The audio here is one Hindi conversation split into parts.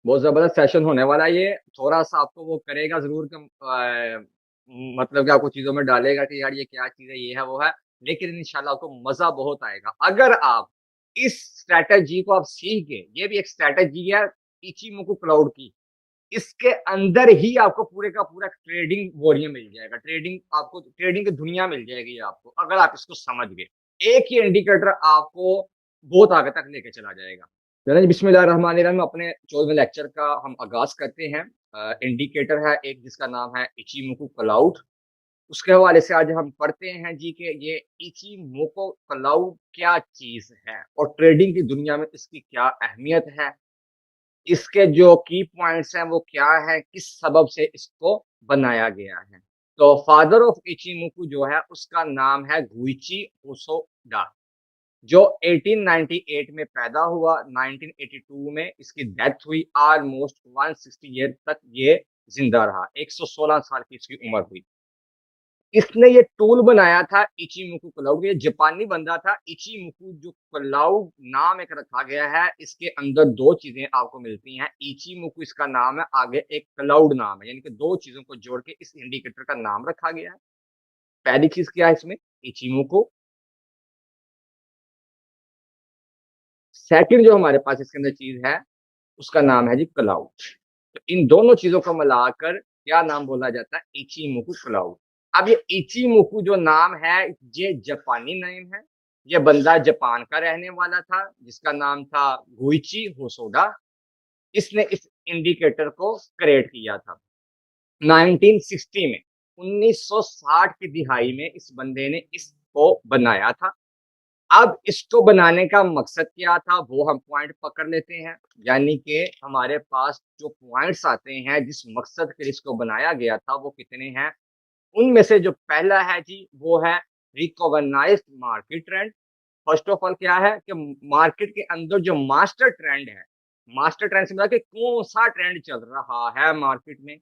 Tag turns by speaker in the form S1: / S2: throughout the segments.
S1: बहुत जबरदस्त सेशन होने वाला है ये। थोड़ा सा आपको वो करेगा जरूर कि मतलब कि आपको चीजों में डालेगा कि यार ये क्या चीज है, ये है वो है। लेकिन इंशाल्लाह आपको मजा बहुत आएगा अगर आप इस स्ट्रेटेजी को आप सीख गए। ये भी एक स्ट्रेटेजी है इचीमोकू क्लाउड की। इसके अंदर ही आपको पूरे का पूरा ट्रेडिंग वॉल्यूम मिल जाएगा, ट्रेडिंग आपको ट्रेडिंग की दुनिया मिल जाएगी आपको, अगर आप इसको समझ गए। एक ही इंडिकेटर आपको बहुत आगे तक लेके चला जाएगा। चलें जी, बिस्मिल्लाहिर्रहमानिर्रहीम। अपने 14वें लेक्चर का हम आगाज करते हैं। इंडिकेटर है एक जिसका नाम है इचीमोकू क्लाउड। उसके हवाले से आज हम पढ़ते हैं जी कि ये इचीमोको क्लाउड क्या चीज है और ट्रेडिंग की दुनिया में इसकी क्या अहमियत है। इसके जो की पॉइंट्स हैं वो क्या है, किस सबब से इसको बनाया गया है। तो फादर ऑफ इचिमुकु जो है उसका नाम है गुइची होसोडा, जो 1898 में पैदा हुआ। 1982 में इसकी डेथ हुई। ऑलमोस्ट 160 ईयर तक ये जिंदा रहा, 116 साल की इसकी उम्र हुई। इसने ये टूल बनाया था इचिमुकु क्लाउड। ये जापानी बंदा था। इचिमुकु जो क्लाउड नाम एक रखा गया है, इसके अंदर दो चीजें आपको मिलती हैं। इचिमुकु इसका नाम है, आगे एक क्लाउड नाम है, यानी कि दो चीजों को जोड़ के इस इंडिकेटर का नाम रखा गया है। पहली चीज क्या है इसमें, इचिमुकु। सेकंड जो हमारे पास इसके अंदर चीज है उसका नाम है जी क्लाउड। तो इन दोनों चीजों को मिलाकर क्या नाम बोला जाता है, इचिमुकु क्लाउड। अब ये इचिमुकु जो नाम है ये जापानी नेम है। ये बंदा जापान का रहने वाला था जिसका नाम था गुइची होसोडा। इसने इस इंडिकेटर को क्रिएट किया था 1960 में। 1960 की दिहाई में इस बंदे ने इसको बनाया था। अब इसको बनाने का मकसद क्या था वो हम पॉइंट पकड़ लेते हैं। यानी कि हमारे पास जो पॉइंट्स आते हैं जिस मकसद के लिए इसको बनाया गया था वो कितने हैं। उनमें से जो पहला है जी वो है recognised market trend. First of all क्या है कि मार्केट के अंदर जो मास्टर ट्रेंड है, मास्टर ट्रेंड से मतलब कि कौन सा ट्रेंड चल रहा है मार्केट में।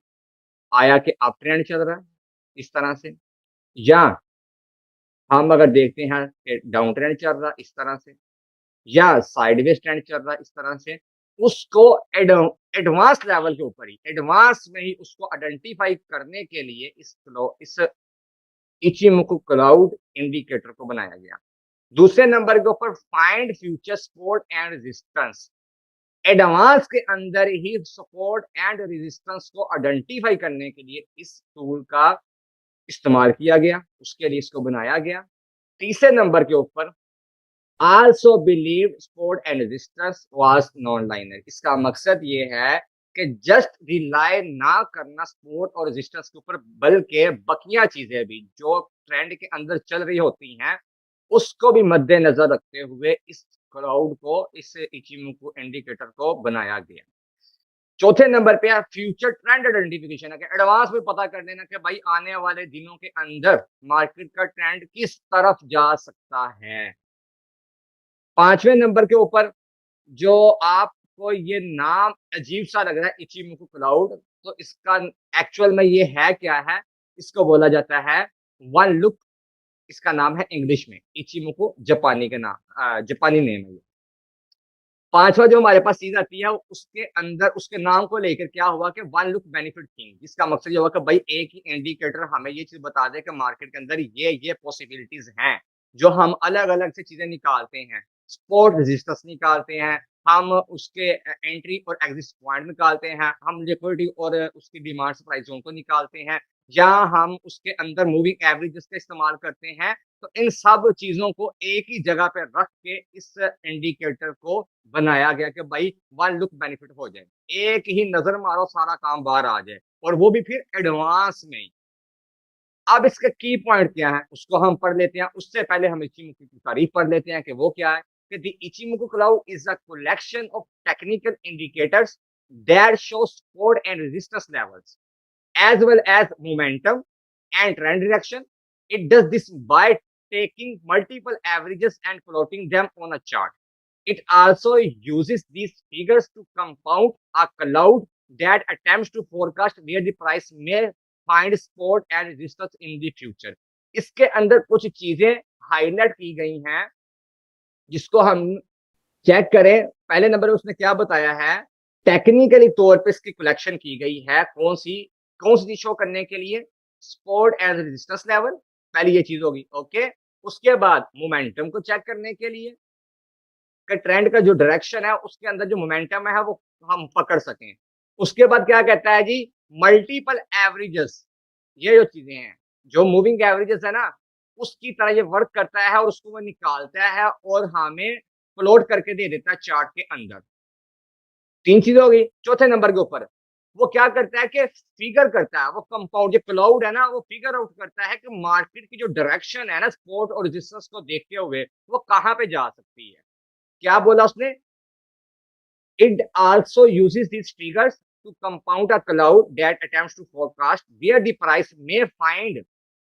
S1: आया कि अप ट्रेंड चल रहा है इस तरह से, या हम अगर देखते हैं कि डाउन ट्रेंड चल रहा है इस तरह से, या साइडवेज ट्रेंड चल रहा है इस तरह से। उसको एडवांस लेवल के ऊपर ही, एडवांस में ही उसको आइडेंटिफाई करने के लिए इस इचिमुकु क्लाउड इंडिकेटर को बनाया गया। दूसरे नंबर के ऊपर find future support and resistance. Advance के अंदर ही सपोर्ट एंड रेजिस्टेंस को आइडेंटिफाई करने के लिए इस टूल का इस्तेमाल किया गया, उसके लिए इसको बनाया गया। तीसरे नंबर के ऊपर also believed sport and resistance was non-linear। इसका मकसद ये है कि जस्ट रिलाय ना करना स्पोर्ट और रेजिस्टेंस के ऊपर, बल्कि बकिया चीजें भी जो ट्रेंड के अंदर चल रही होती हैं उसको भी मद्देनजर रखते हुए इस क्राउड को, इस इचिमुकु इंडिकेटर को बनाया गया। चौथे नंबर पे है फ्यूचर ट्रेंड आइडेंटिफिकेशन है कि एडवांस में पता कर लेना कि भाई आने वाले दिनों के अंदर मार्केट का ट्रेंड किस तरफ जा सकता है। पांचवें नंबर के ऊपर जो आपको ये नाम अजीब सा लग रहा है इचिमुकु क्लाउड, तो इसका एक्चुअल में ये है क्या है। इसको बोला जाता है वन लुक। इसका नाम है इंग्लिश में इचिमुकु, जापानी का नाम, जापानी नेम है ये। पांचवा जो हमारे पास चीज आती है उसके अंदर उसके नाम को लेकर क्या हुआ कि वन लुक बेनिफिट किंग, जिसका मकसद ये हुआ कि भाई एक ही इंडिकेटर हमें ये चीज बता दे कि मार्केट के अंदर ये पॉसिबिलिटीज हैं। जो हम अलग अलग से चीजें निकालते हैं, स्पोर्ट रेजिस्टेंस निकालते हैं, हम उसके एंट्री और एग्जिट पॉइंट निकालते हैं, हम लिक्विडिटी और उसकी डिमांड सप्लाई जोन को निकालते हैं, या हम उसके अंदर मूविंग एवरेजेस का इस्तेमाल करते हैं। तो इन सब चीजों को एक ही जगह पे रख के इस इंडिकेटर को बनाया गया कि भाई वन लुक बेनिफिट हो जाए, एक ही नजर मारो सारा काम बाहर आ जाए, और वो भी फिर एडवांस में ही। अब इसके की पॉइंट क्या है उसको हम पढ़ लेते हैं। उससे पहले हम इचिमुकु की तारीफ पढ़ लेते हैं कि वो क्या है। कि the Ichimoku cloud is a collection of technical indicators that show support and resistance levels as well as momentum and trend direction. It does this by taking multiple averages and plotting them on a chart. It also uses these figures to compound a cloud that attempts to forecast where the price may find support and resistance in the future. इसके अंदर कुछ चीजें हाईलाइट की गई हैं जिसको हम चेक करें। पहले नंबर में उसने क्या बताया है टेक्निकली तौर पे इसकी कलेक्शन की गई है कौन सी चीज शो करने के लिए, सपोर्ट एंड रेजिस्टेंस लेवल, पहली ये चीज होगी। ओके, उसके बाद मोमेंटम को चेक करने के लिए कि ट्रेंड का जो डायरेक्शन है उसके अंदर जो मोमेंटम है वो हम पकड़ सकें। उसके बाद क्या कहता है जी, मल्टीपल एवरेजेस, ये जो चीजें हैं, जो मूविंग एवरेजेस है ना, उसकी तरह ये वर्क करता है और उसको वो निकालता है और हमें प्लॉट करके दे देता है चार्ट के अंदर। तीन चीजें हो गई। चौथे नंबर के ऊपर वो क्या करता है कि फिगर करता है, वो कंपाउंड जो क्लाउड है ना, वो फिगर आउट करता है कि मार्केट की जो डायरेक्शन है ना सपोर्ट और रेजिस्टेंस को देखते हुए वो कहां पे जा सकती है। क्या बोला उसने, it also uses these figures to compound a cloud that attempts to forecast where the price may find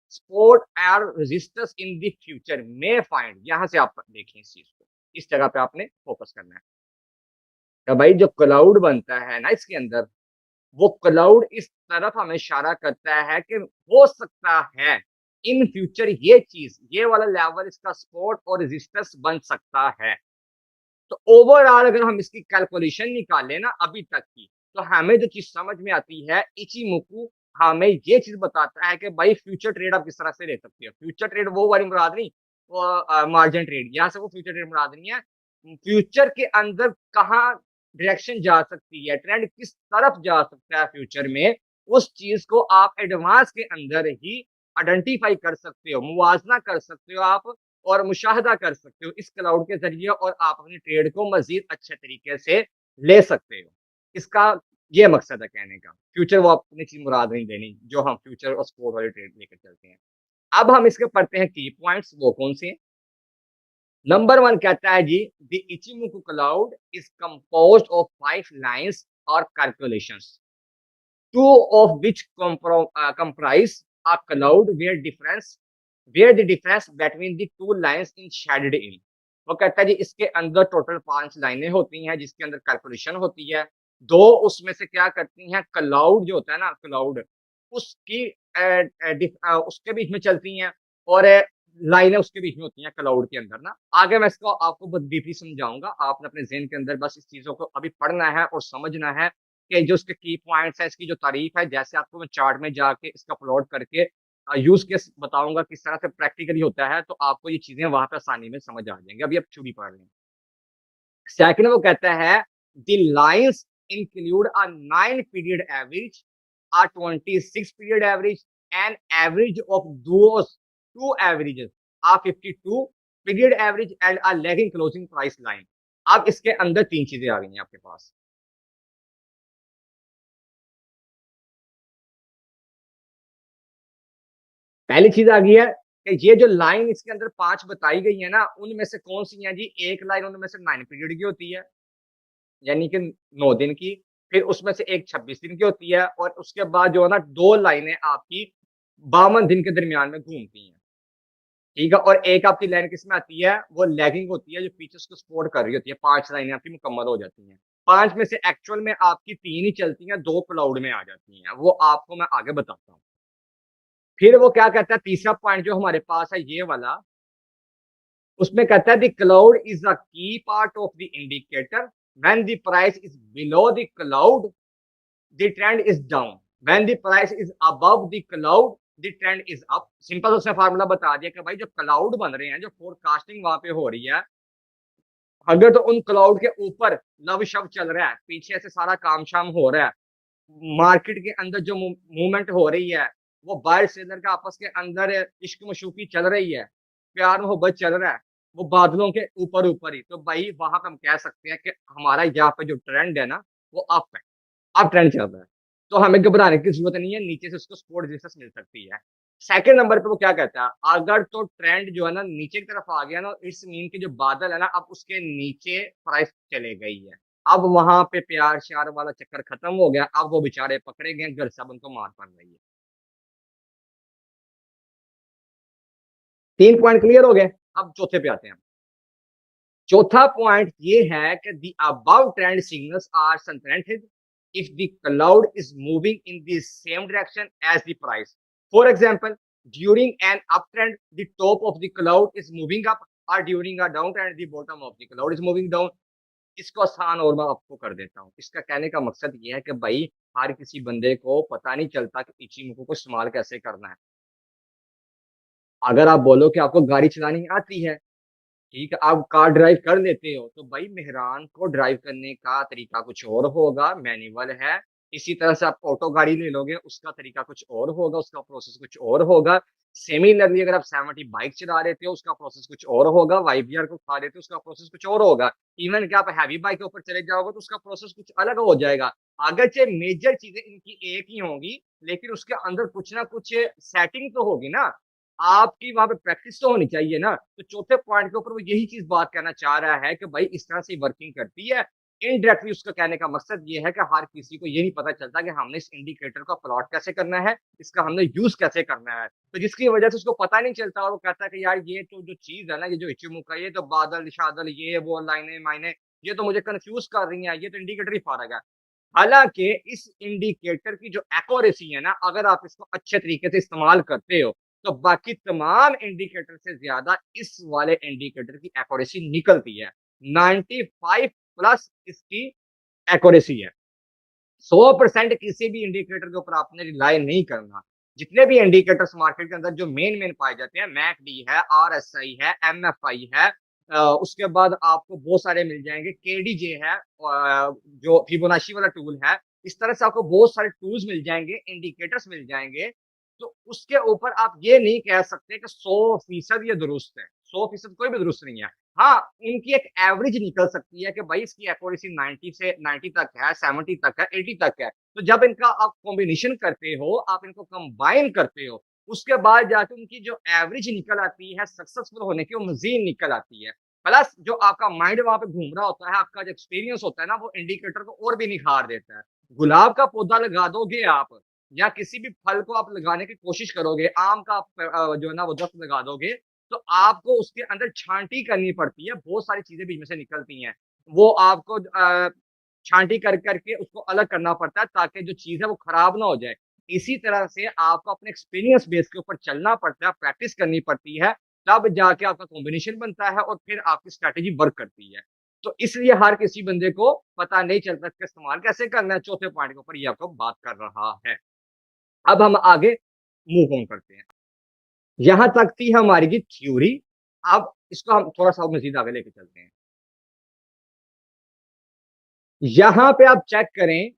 S1: support or resistance in the future। may find, यहां से आप देखें इस चीज को, इस जगह पे आपने फोकस करना है। तो भाई जो क्लाउड बनता है ना इसके अंदर, वो क्लाउड इस तरफ हमें इशारा करता है कि हो सकता है इन फ्यूचर ये चीज, ये वाला लेवल इसका सपोर्ट और रेजिस्टेंस बन सकता है। तो ओवरऑल अगर हम इसकी कैलकुलेशन निकालें ना अभी तक की, तो हमें जो चीज समझ में आती है, इचिमुकु हमें ये चीज बताता है कि भाई फ्यूचर ट्रेड आप किस तरह से ले सकते हो। फ्यूचर ट्रेड वो वाली मुराद नहीं, वो मार्जिन ट्रेड, यहाँ से वो फ्यूचर ट्रेड मुराद नहीं है। फ्यूचर के अंदर कहाँ डायरेक्शन जा सकती है, ट्रेंड किस तरफ जा सकता है फ्यूचर में, उस चीज को आप एडवांस के अंदर ही आइडेंटिफाई कर सकते हो, मुवाजना कर सकते हो आप, और मुशाहदा कर सकते हो इस क्लाउड के जरिए, और आप अपनी ट्रेड को मजीद अच्छे तरीके से ले सकते हो। इसका ये मकसद है कहने का। फ्यूचर वो अपनी चीज मुराद नहीं देनी जो हम फ्यूचर और स्पोर्ट वाली ट्रेड लेकर चलते हैं। अब हम इसके पढ़ते हैं की पॉइंट्स, वो कौन से हैं। नंबर वन कहता है जी, the Ichimoku cloud is composed of 5 lines और calculations, two of which comprise a cloud where the difference between the two lines is shaded in। वो कहता है जी इसके अंदर टोटल 5 लाइनें होती हैं जिसके अंदर कैलकुलेशन होती है। दो उसमें से क्या करती हैं, क्लाउड जो होता है ना, क्लाउड उसकी उसके बीच में चलती हैं, और लाइनें उसके बीच में होती हैं क्लाउड के अंदर ना। आगे मैं इसको आपको बहुत डीपली समझाऊंगा, आपने अपने जहन के अंदर बस इस चीजों को अभी पढ़ना है और समझना है कि जो इसके की पॉइंट्स है, इसकी जो तारीफ है, जैसे आपको मैं चार्ट में जाके इसका प्लॉट करके यूज केस बताऊंगा किस तरह से प्रैक्टिकली होता है, तो आपको ये चीजें वहां पे आसानी में समझ आ जाएंगे। अभी आप चुरी पढ़ लें। सेकंड वो कहता है, the lines include a 9 period average, a 26 period average, an average of those two averages, a 52 period average and a lagging closing price line. अब इसके अंदर तीन चीजें आ गई हैं आपके पास। पहली चीज आ गई है कि ये जो लाइन इसके अंदर 5 बताई गई है ना, उनमें से कौन सी है जी, एक लाइन उनमें से 9 पीरियड की होती है, यानी कि 9 दिन की। फिर उसमें से एक 26 दिन की होती है, और उसके बाद जो है ना 2 लाइनें आपकी 52 दिन के दरमियान में घूमती हैं। ठीक है, और एक आपकी लाइन किसमें आती है, वो लैगिंग होती है, जो पीछे उसको सपोर्ट कर रही होती है। 5 लाइनें आपकी मुकम्मल हो जाती हैं। 5 में से एक्चुअल में आपकी 3 ही चलती हैं, 2 क्लाउड में आ जाती हैं, वो आपको मैं आगे बताता हूँ। फिर वो क्या कहता है, तीसरा पॉइंट जो हमारे पास है ये वाला, उसमें कहता है द क्लाउड इज अ की part of the indicator, when the price is below the cloud the trend is down, when the price is above the cloud the trend is up. Simple उसने फार्मूला बता दिया कि भाई जो क्लाउड बन रहे हैं, जो फोरकास्टिंग वहां पे हो रही है, अगर तो उन क्लाउड के ऊपर लव शव चल रहा है, पीछे से सारा काम शाम हो रहा है, मार्केट के अंदर जो मूवमेंट हो रही है, वो बायर सेलर के आपस के अंदर इश्क मशूकी चल रही है, प्यार मोहब्बत चल रहा है, वो बादलों के ऊपर ऊपर ही, तो भाई वहां पे हम कह सकते हैं कि हमारा यहाँ पे जो ट्रेंड है ना, वो अप है, अप ट्रेंड चल रहा है। तो हमें घबराने की जरूरत नहीं है, नीचे से उसको सपोर्ट रेजिस्टेंस मिल सकती है। सेकंड नंबर पे वो क्या कहता है, अगर तो ट्रेंड जो है ना नीचे की तरफ आ गया ना, इट्स मीन के जो बादल है ना, अब उसके नीचे प्राइस चले गई है, अब वहां पे प्यार श्यार वाला चक्कर खत्म हो गया, अब वो बेचारे पकड़े गए, घर सब उनको मार पड़ रही है। 3 पॉइंट क्लियर हो गए। अब चौथे पे आते हैं। चौथा पॉइंट ये है कि the above trend signals are authentic if the cloud is moving in the same direction as the price। For example, during an uptrend, the top of the cloud is moving up, or during a downtrend, the bottom of the cloud is moving down। इसको आसान और मैं आपको कर देता हूँ। इसका कहने का मकसद ये है कि भाई हर किसी बंदे को पता नहीं चलता कि इचीमोकू को इस्तेमाल कैसे करना है। अगर आप बोलो कि आपको गाड़ी चलानी आती है, ठीक है, आप कार ड्राइव कर लेते हो, तो भाई मेहरान को ड्राइव करने का तरीका कुछ और होगा, मैनुअल है। इसी तरह से आप ऑटो गाड़ी ले लोगे, उसका तरीका कुछ और होगा, उसका प्रोसेस कुछ और होगा। सिमिलरली अगर आप 70 बाइक चला लेते हो, उसका प्रोसेस कुछ और होगा। वाईवीआर को खा लेते हो, उसका प्रोसेस कुछ और होगा। इवन कि आप हैवी बाइक के ऊपर चले जाओगे, तो उसका प्रोसेस कुछ अलग हो जाएगा। अगरचे मेजर चीजें इनकी एक ही होंगी, लेकिन उसके अंदर कुछ ना कुछ सेटिंग तो होगी ना। आपकी वहाँ पे प्रैक्टिस तो होनी चाहिए ना। तो चौथे पॉइंट के ऊपर वो यही चीज़ बात कहना चाह रहा है कि भाई इस तरह से वर्किंग करती है। इनडायरेक्टली उसका कहने का मकसद ये है कि हर किसी को ये नहीं पता चलता कि हमने इस इंडिकेटर का प्लॉट कैसे करना है, इसका हमने यूज़ कैसे करना है। तो जिसकी वजह से उसको पता नहीं चलता और वो कहता है कि यार ये तो जो चीज़ है ना, ये जो इचिमुका, ये तो बादल-शादल, ये वो लाइनें-माइनें, ये तो मुझे कन्फ्यूज़ कर रही हैं, ये तो इंडिकेटर ही फारग है। हालाँकि इस इंडिकेटर की जो एक्यूरेसी है ना, अगर आप इसको अच्छे तरीके से इस्तेमाल करते हो, तो बाकी तमाम इंडिकेटर से ज़्यादा इस वाले इंडिकेटर की एक्यूरेसी निकलती है। 95 प्लस इसकी एक्यूरेसी है। 100% किसी भी इंडिकेटर के ऊपर आपने रिलाय नहीं करना। जितने भी इंडिकेटर्स मार्केट के अंदर जो मेन पाए जाते हैं, मैकडी है, आरएसआई है, एमएफआई है, उसके बाद आपको बहुत सारे मिल जाएँगे, केडीजे है, जो फिबोनाची वाला टूल है। इस तरह से आपको बहुत सारे टूल्स मिल जाएँगे, इंडिकेटर्स मिल जाएँगे। तो उसके ऊपर आप ये नहीं कह सकते कि 100% ये दुरुस्त है। 100% कोई भी दुरुस्त नहीं है। हाँ, उनकी एक एवरेज निकल सकती है कि भाई इसकी एक्यूरेसी 90 से 90 तक है, 70 तक है, 80 तक है। तो जब इनका आप कॉम्बिनेशन करते हो, आप इनको कंबाइन करते हो, उसके बाद जाके उनकी जो एवरेज निकल आती है सक्सेसफुल होने की, वो मज़ीद निकल आती है। प्लस जो आपका माइंड वहाँ पे घूम रहा होता है, आपका जो एक्सपीरियंस होता है ना, वो इंडिकेटर को और भी निखार देता है। गुलाब का पौधा लगा दोगे आप, या किसी भी फल को आप लगाने की कोशिश करोगे, आम का जो है ना वो दरख्त लगा दोगे, तो आपको उसके अंदर छांटी करनी पड़ती है, बहुत सारी चीज़ें बीच में से निकलती हैं। वो आपको छांटी कर के उसको अलग करना पड़ता है, ताकि जो चीज़ है वो खराब ना हो जाए। इसी तरह से आपको अपने एक्सपीरियंस बेस के ऊपर चलना पड़ता है, प्रैक्टिस करनी पड़ती है, तब जाके आपका कॉम्बिनेशन बनता है और फिर आपकी स्ट्रैटेजी वर्क करती है। तो इसलिए हर किसी बंदे को पता नहीं चलता इसका इस्तेमाल कैसे करना है, चौथे पॉइंट के ऊपर ये आपको बात कर रहा है। अब हम आगे मूव ऑन करते हैं। यहाँ तक थी हमारी की थ्योरी। अब इसको हम थोड़ा-सा और मज़ीद आगे लेके चलते हैं। यहाँ पे आप चेक करें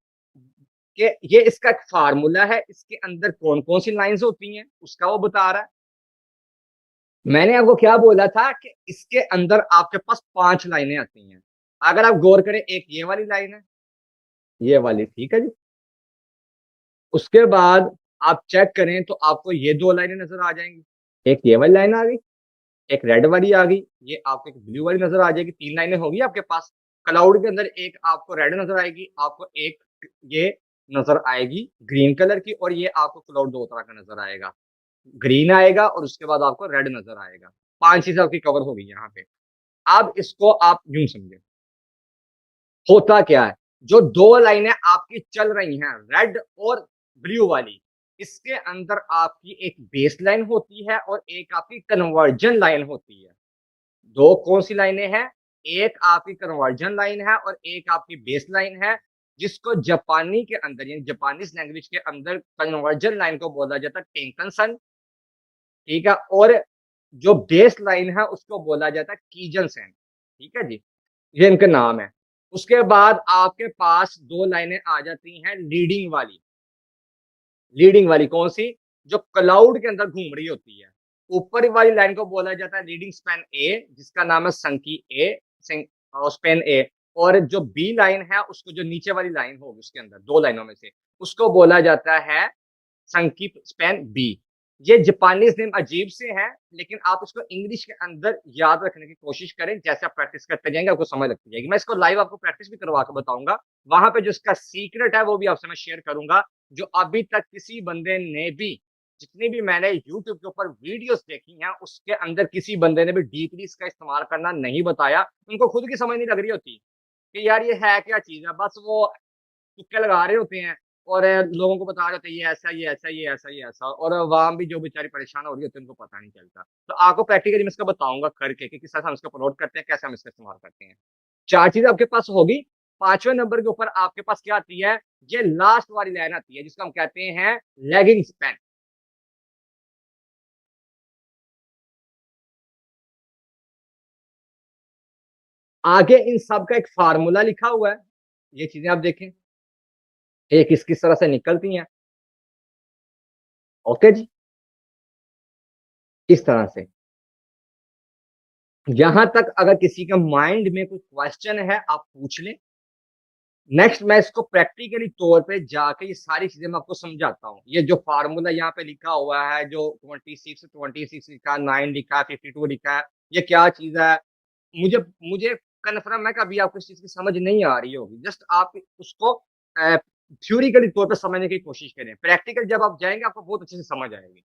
S1: कि ये इसका एक फ़ॉर्मूला है, इसके अंदर कौन-कौन सी लाइन्स होती हैं, उसका वो बता रहा है। मैंने आपको क्या बोला था कि इसके अंदर आपके पास 5 लाइनें आती हैं। अगर आप गौर करें, एक ये वाली लाइन है, ये वाली, ठीक है जी? उसके बाद आप चेक करें तो आपको ये 2 लाइनें नज़र आ जाएँगी। एक ये वाली लाइन आ गई, एक रेड वाली आ गई, ये आपको एक ब्लू वाली नज़र आ जाएगी, 3 लाइनें होगी आपके पास। क्लाउड के अंदर एक आपको रेड नज़र आएगी, आपको एक ये नज़र आएगी ग्रीन कलर की, और ये आपको क्लाउड 2 तरह का नज़र आएगा। ग्रीन आएगा और उसके बाद आपको रेड नज़र आएगा। 5 चीज़ें आपकी कवर हो गई यहाँ पे। अब इसको आप यूँ समझें, होता क्या है? जो 2 लाइनें आपकी चल रही हैं, रेड और ब्लू वाली, इसके अंदर आपकी एक बेस लाइन होती है और एक आपकी कन्वर्जन लाइन होती है। 2 कौन-सी लाइनें हैं? एक आपकी कन्वर्जन लाइन है और एक आपकी बेस लाइन है, जिसको जापानी के अंदर, यानी जापानीज़ लैंग्वेज के अंदर कन्वर्जन लाइन को बोला जाता है टेंकन-सन, ठीक है? और जो बेस लाइन है उसको बोला जाता है कीजन-सेन, ठीक है जी? ये इनके नाम है। उसके बाद आपके पास 2 लाइनें आ जाती हैं लीडिंग वाली। लीडिंग वाली कौन-सी? जो क्लाउड के अंदर घूम रही होती है। ऊपर वाली लाइन को बोला जाता है लीडिंग स्पैन ए, जिसका नाम है संकी ए, स्पैन ए, और जो बी लाइन है उसको, जो नीचे वाली लाइन होगी उसके अंदर 2 लाइनों में से, उसको बोला जाता है संकी स्पैन बी। ये जापानीज़ नेम अजीब से हैं, लेकिन आप इसको इंग्लिश के अंदर याद रखने की कोशिश करें। जैसे आप प्रैक्टिस करते जाएँगे, आपको समझ लगती जाएगी। मैं इसको लाइव आपको प्रैक्टिस भी करवा के बताऊँगा। वहाँ पे जो इसका सीक्रेट है, वो भी आपसे मैं शेयर करूँगा, जो अभी तक किसी बंदे ने भी, जितनी भी मैंने यूट्यूब के ऊपर वीडियोज़ देखी हैं, उसके अंदर किसी बंदे ने भी डीपली इसका इस्तेमाल करना नहीं बताया। उनको खुद की समझ नहीं लग रही होती कि यार ये है क्या चीज़ है? बस वो तुक्के लगा रहे होते हैं और लोगों को बता रहे होते हैं ये ऐसा, ये ऐसा, ये ऐसा, ये ऐसा, और अवाम भी जो बेचारी परेशान हो रही होती है, उनको पता नहीं चलता। तो आपको प्रैक्टिकली मैं इसका बताऊँगा करके कि किस तरह से हम इसको अपलोड करते हैं, कैसे हम इसका इस्तेमाल करते हैं। 4 चीजें आपके पास होगी। 5वें नंबर के ऊपर आपके पास क्या आती है, ये लास्ट वाली लाइन आती है जिसको हम कहते हैं लैगिंग स्पैन। आगे इन सब का एक फार्मूला लिखा हुआ है, ये चीजें आप देखें, ये किस किस तरह से निकलती हैं। ओके जी, इस तरह से। यहां तक अगर किसी के माइंड में कोई क्वेश्चन है आप पूछ लें। नेक्स्ट मैं इसको प्रैक्टिकली तौर पे जाके ये सारी चीजें मैं आपको समझाता हूँ। ये जो फार्मूला यहाँ पे लिखा हुआ है, जो 26 लिखा है, 9 लिखा है, 52 लिखा है, ये क्या चीज है, मुझे मुझे कन्फर्म है कि अभी आपको इस चीज की समझ नहीं आ रही होगी। जस्ट आप उसको थ्योरिकली तौर पर समझने की कोशिश करें, प्रैक्टिकल जब आप जाएंगे आपको बहुत अच्छे से समझ आएगी।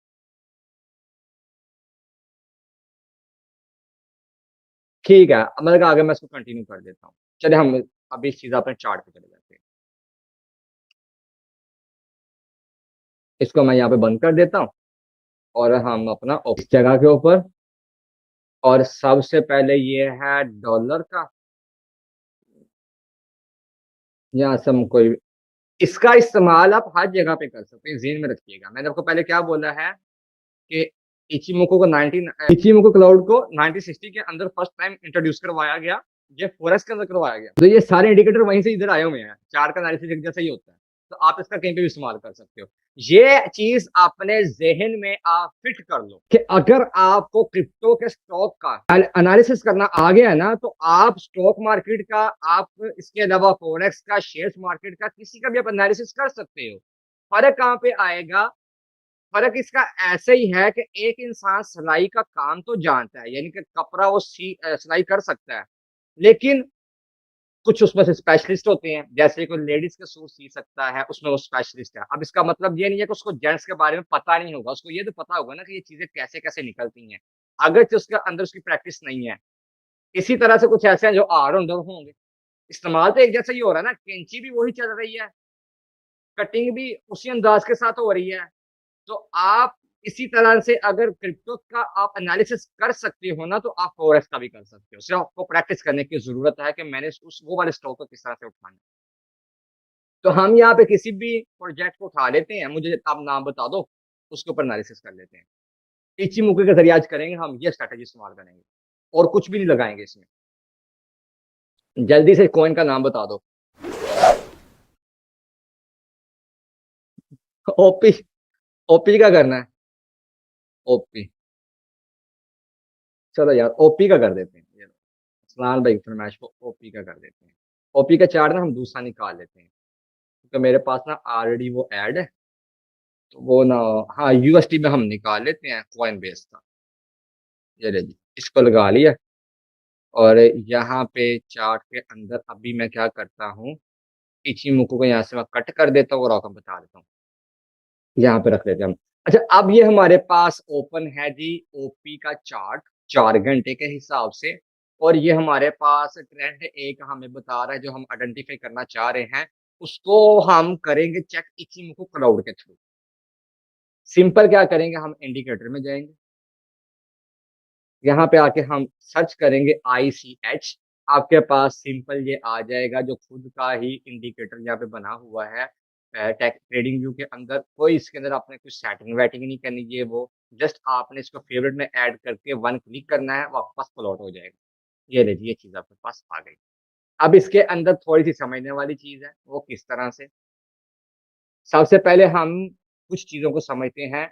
S1: ठीक है, अब मतलब आगे मैं इसको कंटिन्यू कर देता हूँ। चलिए हम अभी इस चीज अपने चार्ट पे चले जाते हैं। इसको मैं यहाँ पे बंद कर देता हूँ और हम अपना इस जगह के ऊपर, और सबसे पहले ये है डॉलर का। यहाँ से हम कोई, इसका इस्तेमाल आप हर जगह पे कर सकते हैं, ज़हन में रखिएगा। मैंने आपको पहले क्या बोला है कि इचीमोको क्लाउड को 1960 के अंदर फर्स्ट टाइम इंट्रोड्यूस करवाया गया, ये फॉरेक्स के अंदर करवाया गया। तो ये सारे इंडिकेटर वहीं से इधर आए हुए हैं, चार का एनालिसिस एक जैसा ही होता है, तो आप इसका कहीं पे भी इस्तेमाल कर सकते हो। ये चीज अपने जहन में आप फिट कर लो कि अगर आपको क्रिप्टो के स्टॉक का एनालिसिस करना आ गया है ना, तो आप स्टॉक मार्केट का, आप इसके अलावा फॉरेक्स का, शेयर मार्केट का, किसी का भी आप एनालिसिस कर सकते हो। फर्क कहाँ पे आएगा, फर्क इसका ऐसे ही है कि एक इंसान सिलाई का काम तो जानता है, यानी कि कपड़ा वो सिलाई कर सकता है, लेकिन कुछ उसमें से स्पेशलिस्ट होते हैं, जैसे कोई लेडीज के सूट सी सकता है, उसमें वो स्पेशलिस्ट है। अब इसका मतलब ये नहीं है कि उसको जेंट्स के बारे में पता नहीं होगा, उसको ये तो पता होगा ना कि ये चीजें कैसे कैसे निकलती हैं, अगर तो उसके अंदर उसकी प्रैक्टिस नहीं है। इसी तरह से कुछ ऐसे हैं जो ऑलराउंडर होंगे। इस्तेमाल तो एक जैसा ही हो रहा है ना, कैंची भी वही चल रही है, कटिंग भी उसी अंदाज के साथ हो रही है। तो आप इसी तरह से अगर क्रिप्टो का आप एनालिसिस कर सकते हो ना, तो आप फॉरेक्स का भी कर सकते हो। सिर्फ आपको प्रैक्टिस करने की जरूरत है कि मैंने उस वो वाले स्टॉक को किस तरह से उठाना है। तो हम यहाँ पे किसी भी प्रोजेक्ट को उठा लेते हैं, मुझे आप नाम बता दो, उसके ऊपर एनालिसिस कर लेते हैं। इचिमुके के जरिए आज करेंगे हम, ये स्ट्रैटेजी इस्तेमाल करेंगे और कुछ भी नहीं लगाएंगे इसमें। जल्दी से कॉइन का नाम बता दो। ओपी, ओपी का करना है, ओपी। चलो यार ओपी का कर देते हैं, ये सलाल भाई फरमाइश को ओपी का कर देते हैं। ओपी का चार्ट ना हम दूसरा निकाल लेते हैं, क्योंकि मेरे पास ना ऑलरेडी वो ऐड है, तो वो ना, हाँ यूएसटी में हम निकाल लेते हैं कॉइन बेस का। ये ले जी, इसको लगा लिया। और यहाँ पे चार्ट के अंदर अभी मैं क्या करता हूँ, इचिमुको को यहाँ से मैं कट कर देता हूँ और आपको बता देता हूँ। यहाँ पे रख लेते हैं हम। अच्छा, अब ये हमारे पास ओपन है जी ओपी का चार्ट 4 घंटे के हिसाब से, और ये हमारे पास ट्रेंड एक हमें बता रहा है, जो हम आइडेंटिफाई करना चाह रहे हैं, उसको हम करेंगे चेक इचिमुको क्लाउड के थ्रू। सिंपल क्या करेंगे, हम इंडिकेटर में जाएंगे, यहाँ पे आके हम सर्च करेंगे ICH। आपके पास सिंपल ये आ जाएगा, जो खुद का ही इंडिकेटर यहाँ पे बना हुआ है टेक ट्रेडिंग व्यू के अंदर। कोई इसके अंदर आपने कुछ सेटिंग वेटिंग नहीं करनी है, वो जस्ट आपने इसको फेवरेट में ऐड करके वन क्लिक करना है, वो आपके पास प्लॉट हो जाएगा। ये लीजिए, ये चीज आपके पास आ गई। अब इसके अंदर थोड़ी सी समझने वाली चीज है, वो किस तरह से। सबसे पहले हम कुछ चीजों को समझते हैं,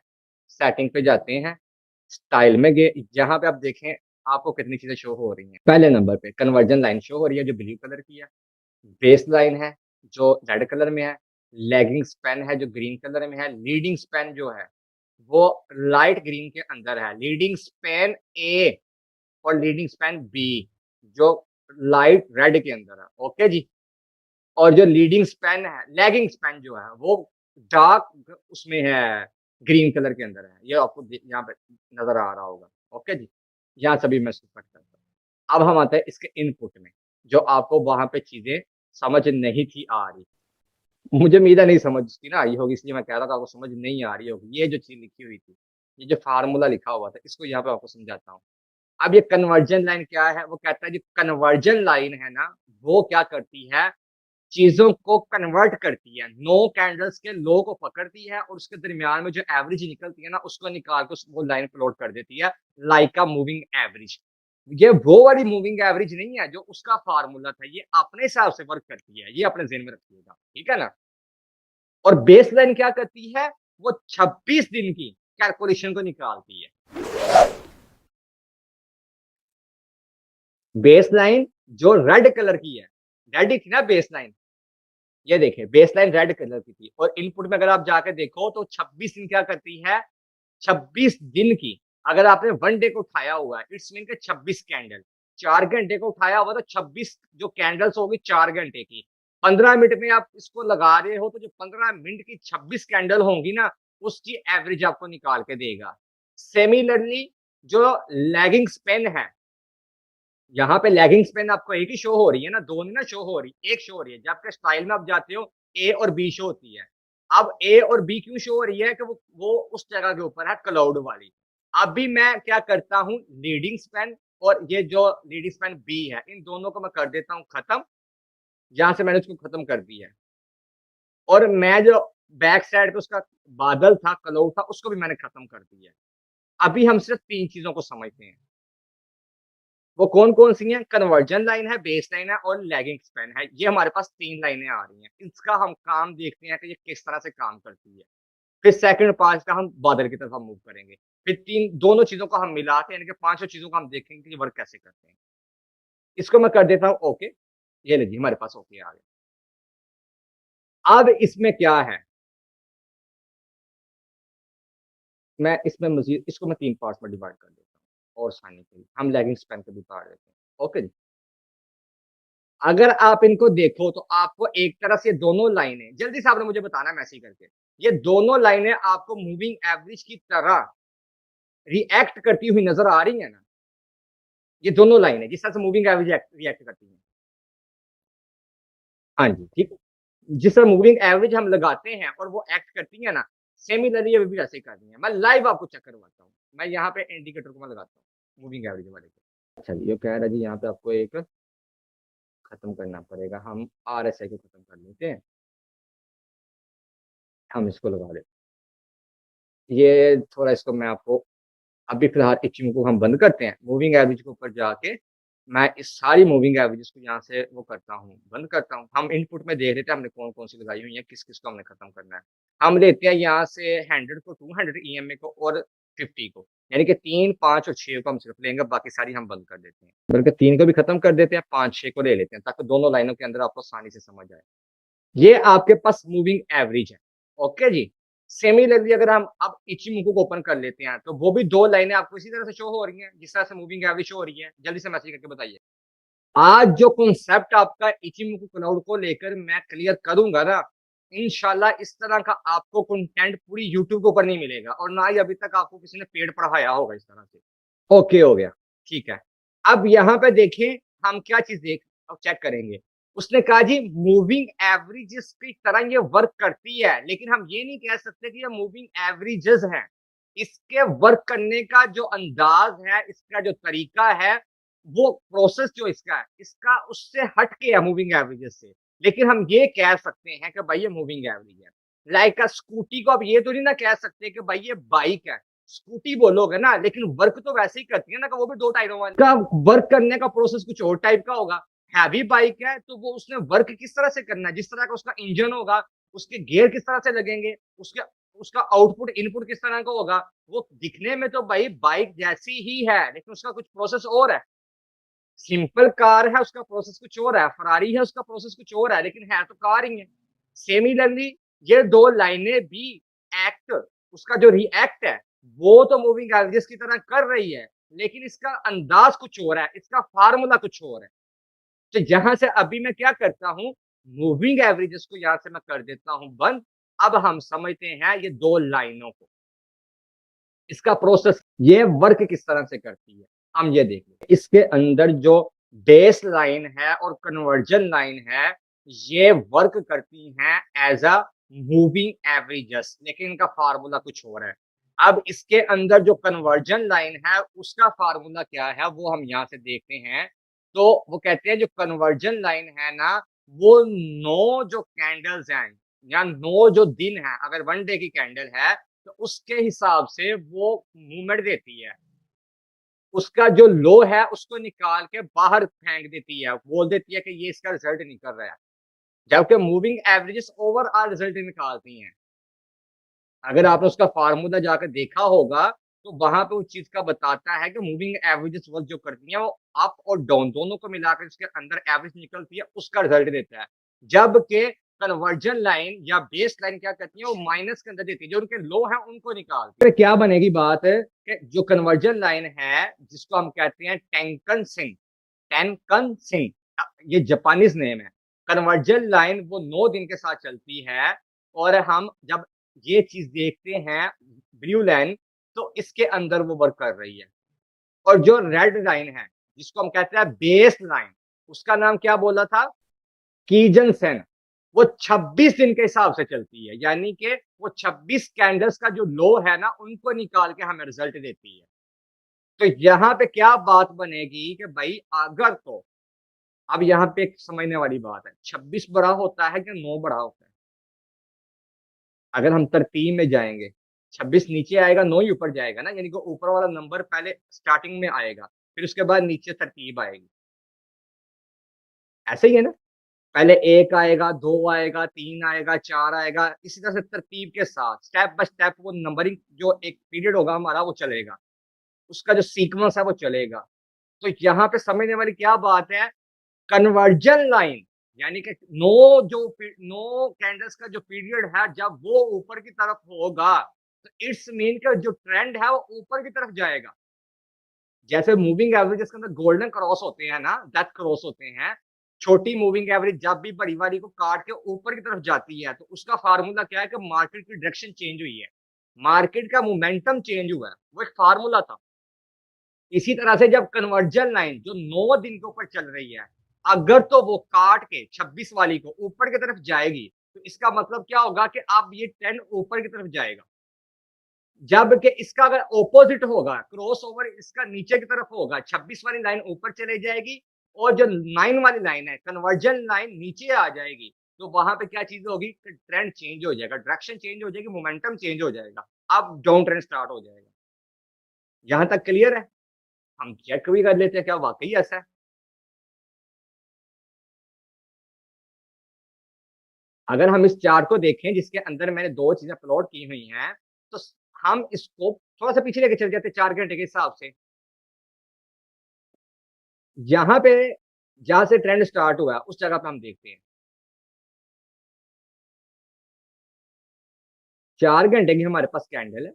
S1: सेटिंग पे जाते हैं, स्टाइल में गए, जहां पे आप देखें आपको कितनी चीजें शो हो रही हैं। पहले नंबर पे कन्वर्जन लाइन शो हो रही है, जो ब्लू कलर की है। बेस लाइन है जो रेड कलर में है। लैगिंग स्पैन है जो ग्रीन कलर में है। लीडिंग स्पैन जो है वो लाइट ग्रीन के अंदर है। लीडिंग स्पैन ए और लीडिंग स्पैन बी जो लाइट रेड के अंदर है। ओके जी। और जो लीडिंग स्पैन है, लैगिंग स्पैन जो है वो डार्क उसमें है, ग्रीन कलर के अंदर है। ये आपको यहाँ पे नजर आ रहा होगा। ओके जी, यहाँ सभी मैं इसको कट करता हूँ। अब हम आते हैं इसके इनपुट में, जो आपको वहां पे चीजें समझ नहीं थी आ रही। मुझे उम्मीद है नहीं समझ थी ना आई होगी, इसलिए मैं कह रहा था आपको समझ नहीं आ रही होगी। ये जो चीज लिखी हुई थी, ये जो फार्मूला लिखा हुआ था, इसको यहाँ पे आपको समझाता हूँ। अब ये कन्वर्जन लाइन क्या है, वो कहता है जो कन्वर्जन लाइन है ना, वो क्या करती है, चीजों को कन्वर्ट करती है, 9 कैंडल्स के लो को पकड़ती है और उसके दरमियान में जो एवरेज निकलती है ना, उसको निकाल के वो लाइन प्लॉट कर देती है, लाइक अ मूविंग एवरेज। ये वो वाली मूविंग एवरेज नहीं है जो उसका फार्मूला था, ये अपने हिसाब से वर्क करती है, ये अपने ज़हन में रखिएगा, ठीक है ना। और बेस लाइन क्या करती है, वो 26 दिन की कैलकुलेशन को निकालती है। बेस लाइन जो रेड कलर की है, रेड ही थी ना बेस लाइन, ये देखिए बेस लाइन रेड कलर की थी, और इनपुट में अगर आप जाके देखो तो 26 दिन क्या करती है, 26 दिन की, अगर आपने 1 डे को उठाया हुआ है, इट्स मीन के 26 कैंडल, 4 घंटे को उठाया हुआ तो 26 जो कैंडल्स होगी 4 घंटे की, 15 मिनट में आप इसको लगा रहे हो, तो जो 15 मिनट की 26 कैंडल होंगी ना, उसकी एवरेज आपको निकाल के देगा। सिमिलरली जो लैगिंग स्पेन है, यहाँ पे लैगिंग स्पेन आपको एक ही शो हो रही है ना, दो नहीं ना शो हो रही, एक शो हो रही है। जब आपके स्टाइल में आप जाते हो, ए और बी शो होती है। अब ए और बी क्यों शो हो रही है कि वो उस जगह के ऊपर है क्लाउड वाली। अब भी मैं क्या करता हूँ, लीडिंग स्पेन और ये जो लीडिंग स्पेन बी है, इन दोनों को मैं कर देता हूँ खत्म, जहां से मैंने उसको खत्म कर दिया है। और मैं जो बैक साइड पे उसका बादल था, क्लाउड था, उसको भी मैंने खत्म कर दिया है। अभी हम सिर्फ 3 चीजों को समझते हैं। वो कौन-कौन सी हैं? कन्वर्जन लाइन है, बेस लाइन है और लैगिंग स्पैन है। ये हमारे पास 3 लाइनें आ रही हैं। इसका हम काम देखते हैं कि ये किस तरह से काम करती है। फिर सेकंड पार्ट का हम बादल की तरफ हम मूव करेंगे। फिर 3 दोनों चीज़ों को हम मिला के यानी कि पाँचों चीज़ों को हम देखेंगे कि ये वर्क कैसे करते हैं। इसको मैं कर देता हूँ ओके। ये लीजिए हमारे पास ओके आ गया। अब इसमें क्या है? मैं इसमें मज़ीद इसको मैं 3 पार्ट्स में डिवाइड कर देता हूँ और आसानी के लिए। हम लैगिंग स्पैन को भी पढ़ लेते हैं। ओके जी। अगर आप इनको देखो तो आपको एक तरह से दोनों लाइनें, जल्दी से आपने मुझे बताना है मैसेज करके, ये दोनों लाइनें आपको मूविंग एवरेज की तरह रिएक्ट करती हुई नजर आ रही है ना। ये दोनों लाइनें जिस तरह से मूविंग एवरेज रिएक्ट करती है। हाँ जी, ठीक है। जिस तरह मूविंग एवरेज हम लगाते हैं और वो एक्ट करती है ना, सिमिलरली ये भी वैसे ही कर रही है। मैं लाइव आपको चेक करवाता हूँ। मैं यहाँ पे इंडिकेटर को मैं लगाता हूँ मूविंग एवरेज वाले को। अच्छा जी, ये कह रहा है जी यहाँ पे आपको एक खत्म करना पड़ेगा। हम आरएसआई को खत्म कर लेते हैं। हम इसको लगा लेते हैं। ये थोड़ा इसको मैं आपको अभी फिलहाल इचिंग को हम बंद करते हैं। मूविंग एवरेज के ऊपर जाके मैं इस सारी मूविंग एवरेजेस को यहाँ से वो करता हूँ, बंद करता हूँ। हम इनपुट में देख लेते हैं हमने कौन-कौन सी लगाई हुई है, किस-किस को हमने खत्म करना है। हम लेते हैं यहाँ से 100 को, 200 ईएमए को और 50 को। यानी कि 3, 5 और 6 को हम सिर्फ लेंगे, बाकी सारी हम बंद कर देते हैं। बल्कि 3 को भी खत्म कर देते हैं, 5, 6 को ले लेते हैं ताकि दोनों लाइनों के अंदर आपको आसानी से समझ आए। ये आपके पास मूविंग एवरेज है। ओके जी। सिमिलरली अगर हम अब इचिमोकू को ओपन कर लेते हैं, तो वो भी 2 लाइनें आपको इसी तरह से शो हो रही हैं, जिस तरह से मूविंग एवरेज शो हो रही है। जल्दी से मैसेज करके बताइए। आज जो कॉन्सेप्ट आपका इचिमोकू क्लाउड को लेकर मैं क्लियर करूँगा ना, इंशाल्लाह इस तरह का आपको कंटेंट पूरी यूट्यूब के ऊपर नहीं मिलेगा और ना ही अभी तक आपको किसी ने पेड पढ़ाया होगा इस तरह से। ओके हो गया, ठीक है। अब यहाँ पे देखें हम क्या चीज़ अब चेक करेंगे। उसने कहा जी मूविंग एवरेजेस की तरह ये वर्क करती है, लेकिन हम ये नहीं कह सकते कि ये मूविंग एवरेजेस हैं। इसके वर्क करने का जो अंदाज़ है, इसका जो तरीका है, वो प्रोसेस जो इसका है, इसका उससे हट के है मूविंग एवरेजेस से। लेकिन हम ये कह सकते हैं कि भाई ये मूविंग एवरेज है। लाइक स्कूटी को आप ये तो नहीं ना कह सकते कि भाई ये बाइक है। स्कूटी बोलोगे ना, लेकिन वर्क तो वैसे ही करती है ना कि वो भी 2 टायरों वाली का वर्क करने का प्रोसेस कुछ और टाइप का होगा। हैवी बाइक है तो वो उसने वर्क किस तरह से करना है, जिस तरह का उसका इंजन होगा, उसके गियर किस तरह से लगेंगे, उसके उसका आउटपुट इनपुट किस तरह का होगा, वो दिखने में तो भाई बाइक जैसी ही है, लेकिन उसका कुछ प्रोसेस और है। सिंपल कार है उसका प्रोसेस कुछ और है, फरारी है उसका प्रोसेस कुछ और है, लेकिन है तो कार ही है। सिमिलरली ये 2 लाइनें भी एक्ट, उसका जो रिएक्ट है वो तो मूविंग एवरेजेस की तरह कर रही है, लेकिन इसका अंदाज कुछ और है, इसका फार्मूला कुछ और है। तो यहाँ से अभी मैं क्या करता हूँ, मूविंग एवरेजेस को यहाँ से मैं कर देता हूँ बंद। अब हम समझते हैं ये 2 लाइनों को, इसका प्रोसेस ये वर्क किस तरह से करती है, हम ये देखें। इसके अंदर जो बेस लाइन है और कन्वर्जन लाइन है, ये वर्क करती हैं एज अ मूविंग एवरेजेस, लेकिन इनका फार्मूला कुछ और है। अब इसके अंदर जो कन्वर्जन लाइन है उसका फार्मूला क्या है वो हम यहाँ से देखते हैं। तो वो कहते हैं जो कन्वर्जन लाइन है ना, वो 9 जो कैंडल्स हैं या 9 जो दिन है, अगर 1 डे की कैंडल है तो उसके हिसाब से वो मूवमेंट देती है। उसका जो लो है उसको निकाल के बाहर फेंक देती है, बोल देती है कि ये इसका रिजल्ट निकल रहा है, जबकि मूविंग एवरेजेस ओवरऑल रिजल्ट निकालती हैं। अगर आपने उसका फार्मूला जाकर देखा होगा तो वहां पे उस चीज का बताता है कि मूविंग एवरेजेस वर्क जो करती है वो अप और डाउन दोनों को मिलाकर उसके अंदर एवरेज निकलती है, उसका रिजल्ट देता है। जबकि कन्वर्जन लाइन या बेस लाइन क्या करती है, वो माइनस के अंदर देती है, जो उनके लो है उनको निकालती है। फिर क्या बनेगी बात है कि जो कन्वर्जन लाइन है जिसको हम कहते हैं टेंकन सिंह, टेंकन सिंह, ये जापानीज नेम है। कन्वर्जन लाइन वो 9 दिन के साथ चलती है, और हम जब ये चीज देखते हैं ब्लू लाइन, तो इसके अंदर वो वर्क कर रही है। और जो रेड लाइन है जिसको हम कहते हैं बेस लाइन, उसका नाम क्या बोला था, कीजन सेन, वो 26 दिन के हिसाब से चलती है, यानी कि वो 26 कैंडल्स का जो लो है ना उनको निकाल के हमें रिजल्ट देती है। तो यहाँ पे क्या बात बनेगी कि भाई अगर तो अब यहाँ पे एक समझने वाली बात है, 26 बड़ा होता है कि 9 बड़ा होता है। अगर हम तरतीब में जाएंगे, 26 नीचे आएगा, 9 ही ऊपर जाएगा ना, यानी कि ऊपर वाला नंबर पहले स्टार्टिंग में आएगा, फिर उसके बाद नीचे तरतीब आएगी। ऐसे ही है ना, पहले 1 आएगा, 2 आएगा, 3 आएगा, 4 आएगा, इसी तरह से तरतीब के साथ स्टेप बाय स्टेप वो नंबरिंग जो एक पीरियड होगा हमारा वो चलेगा, उसका जो सीक्वेंस है वो चलेगा। तो यहाँ पे समझने वाली क्या बात है, कन्वर्जन लाइन यानी कि 9 कैंडल्स का जो पीरियड है जब वो ऊपर की तरफ होगा, तो इट्स मीन का जो ट्रेंड है वो ऊपर की तरफ जाएगा। जैसे मूविंग एवरेजेस के अंदर गोल्डन क्रॉस होते हैं ना, डेथ क्रॉस होते हैं, छोटी मूविंग एवरेज जब भी बड़ी वाली को काट के ऊपर की तरफ जाती है तो उसका फार्मूला क्या है कि मार्केट की डायरेक्शन चेंज हुई है, मार्केट का मोमेंटम चेंज हुआ है, वो एक फार्मूला था। इसी तरह से जब कन्वर्जन लाइन जो 9 दिन के ऊपर चल रही है, अगर तो वो काट के 26 वाली को ऊपर की तरफ जाएगी, तो इसका मतलब क्या होगा कि अब ये ट्रेंड ऊपर की तरफ जाएगा। जबकि इसका अगर ऑपोजिट होगा, क्रॉस ओवर इसका नीचे की तरफ होगा, 26 वाली लाइन ऊपर चले जाएगी और जो 9 वाली लाइन है कन्वर्जन लाइन नीचे आ जाएगी, तो वहां पे क्या चीज होगी, ट्रेंड चेंज हो जाएगा, डायरेक्शन चेंज हो जाएगी, मोमेंटम चेंज हो जाएगा, अब डाउन ट्रेंड स्टार्ट हो जाएगा। यहां तक क्लियर है? हम चेक भी कर लेते हैं क्या वाकई ऐसा है। अगर हम इस चार्ट को देखें जिसके अंदर मैंने 2 चीजें प्लॉट की हुई हैं, तो हम इसको थोड़ा सा पीछे लेके चल जाते हैं 4 घंटे के हिसाब से। यहाँ पे जहाँ से ट्रेंड स्टार्ट हुआ है उस जगह पे हम देखते हैं 4 घंटे की हमारे पास कैंडल है।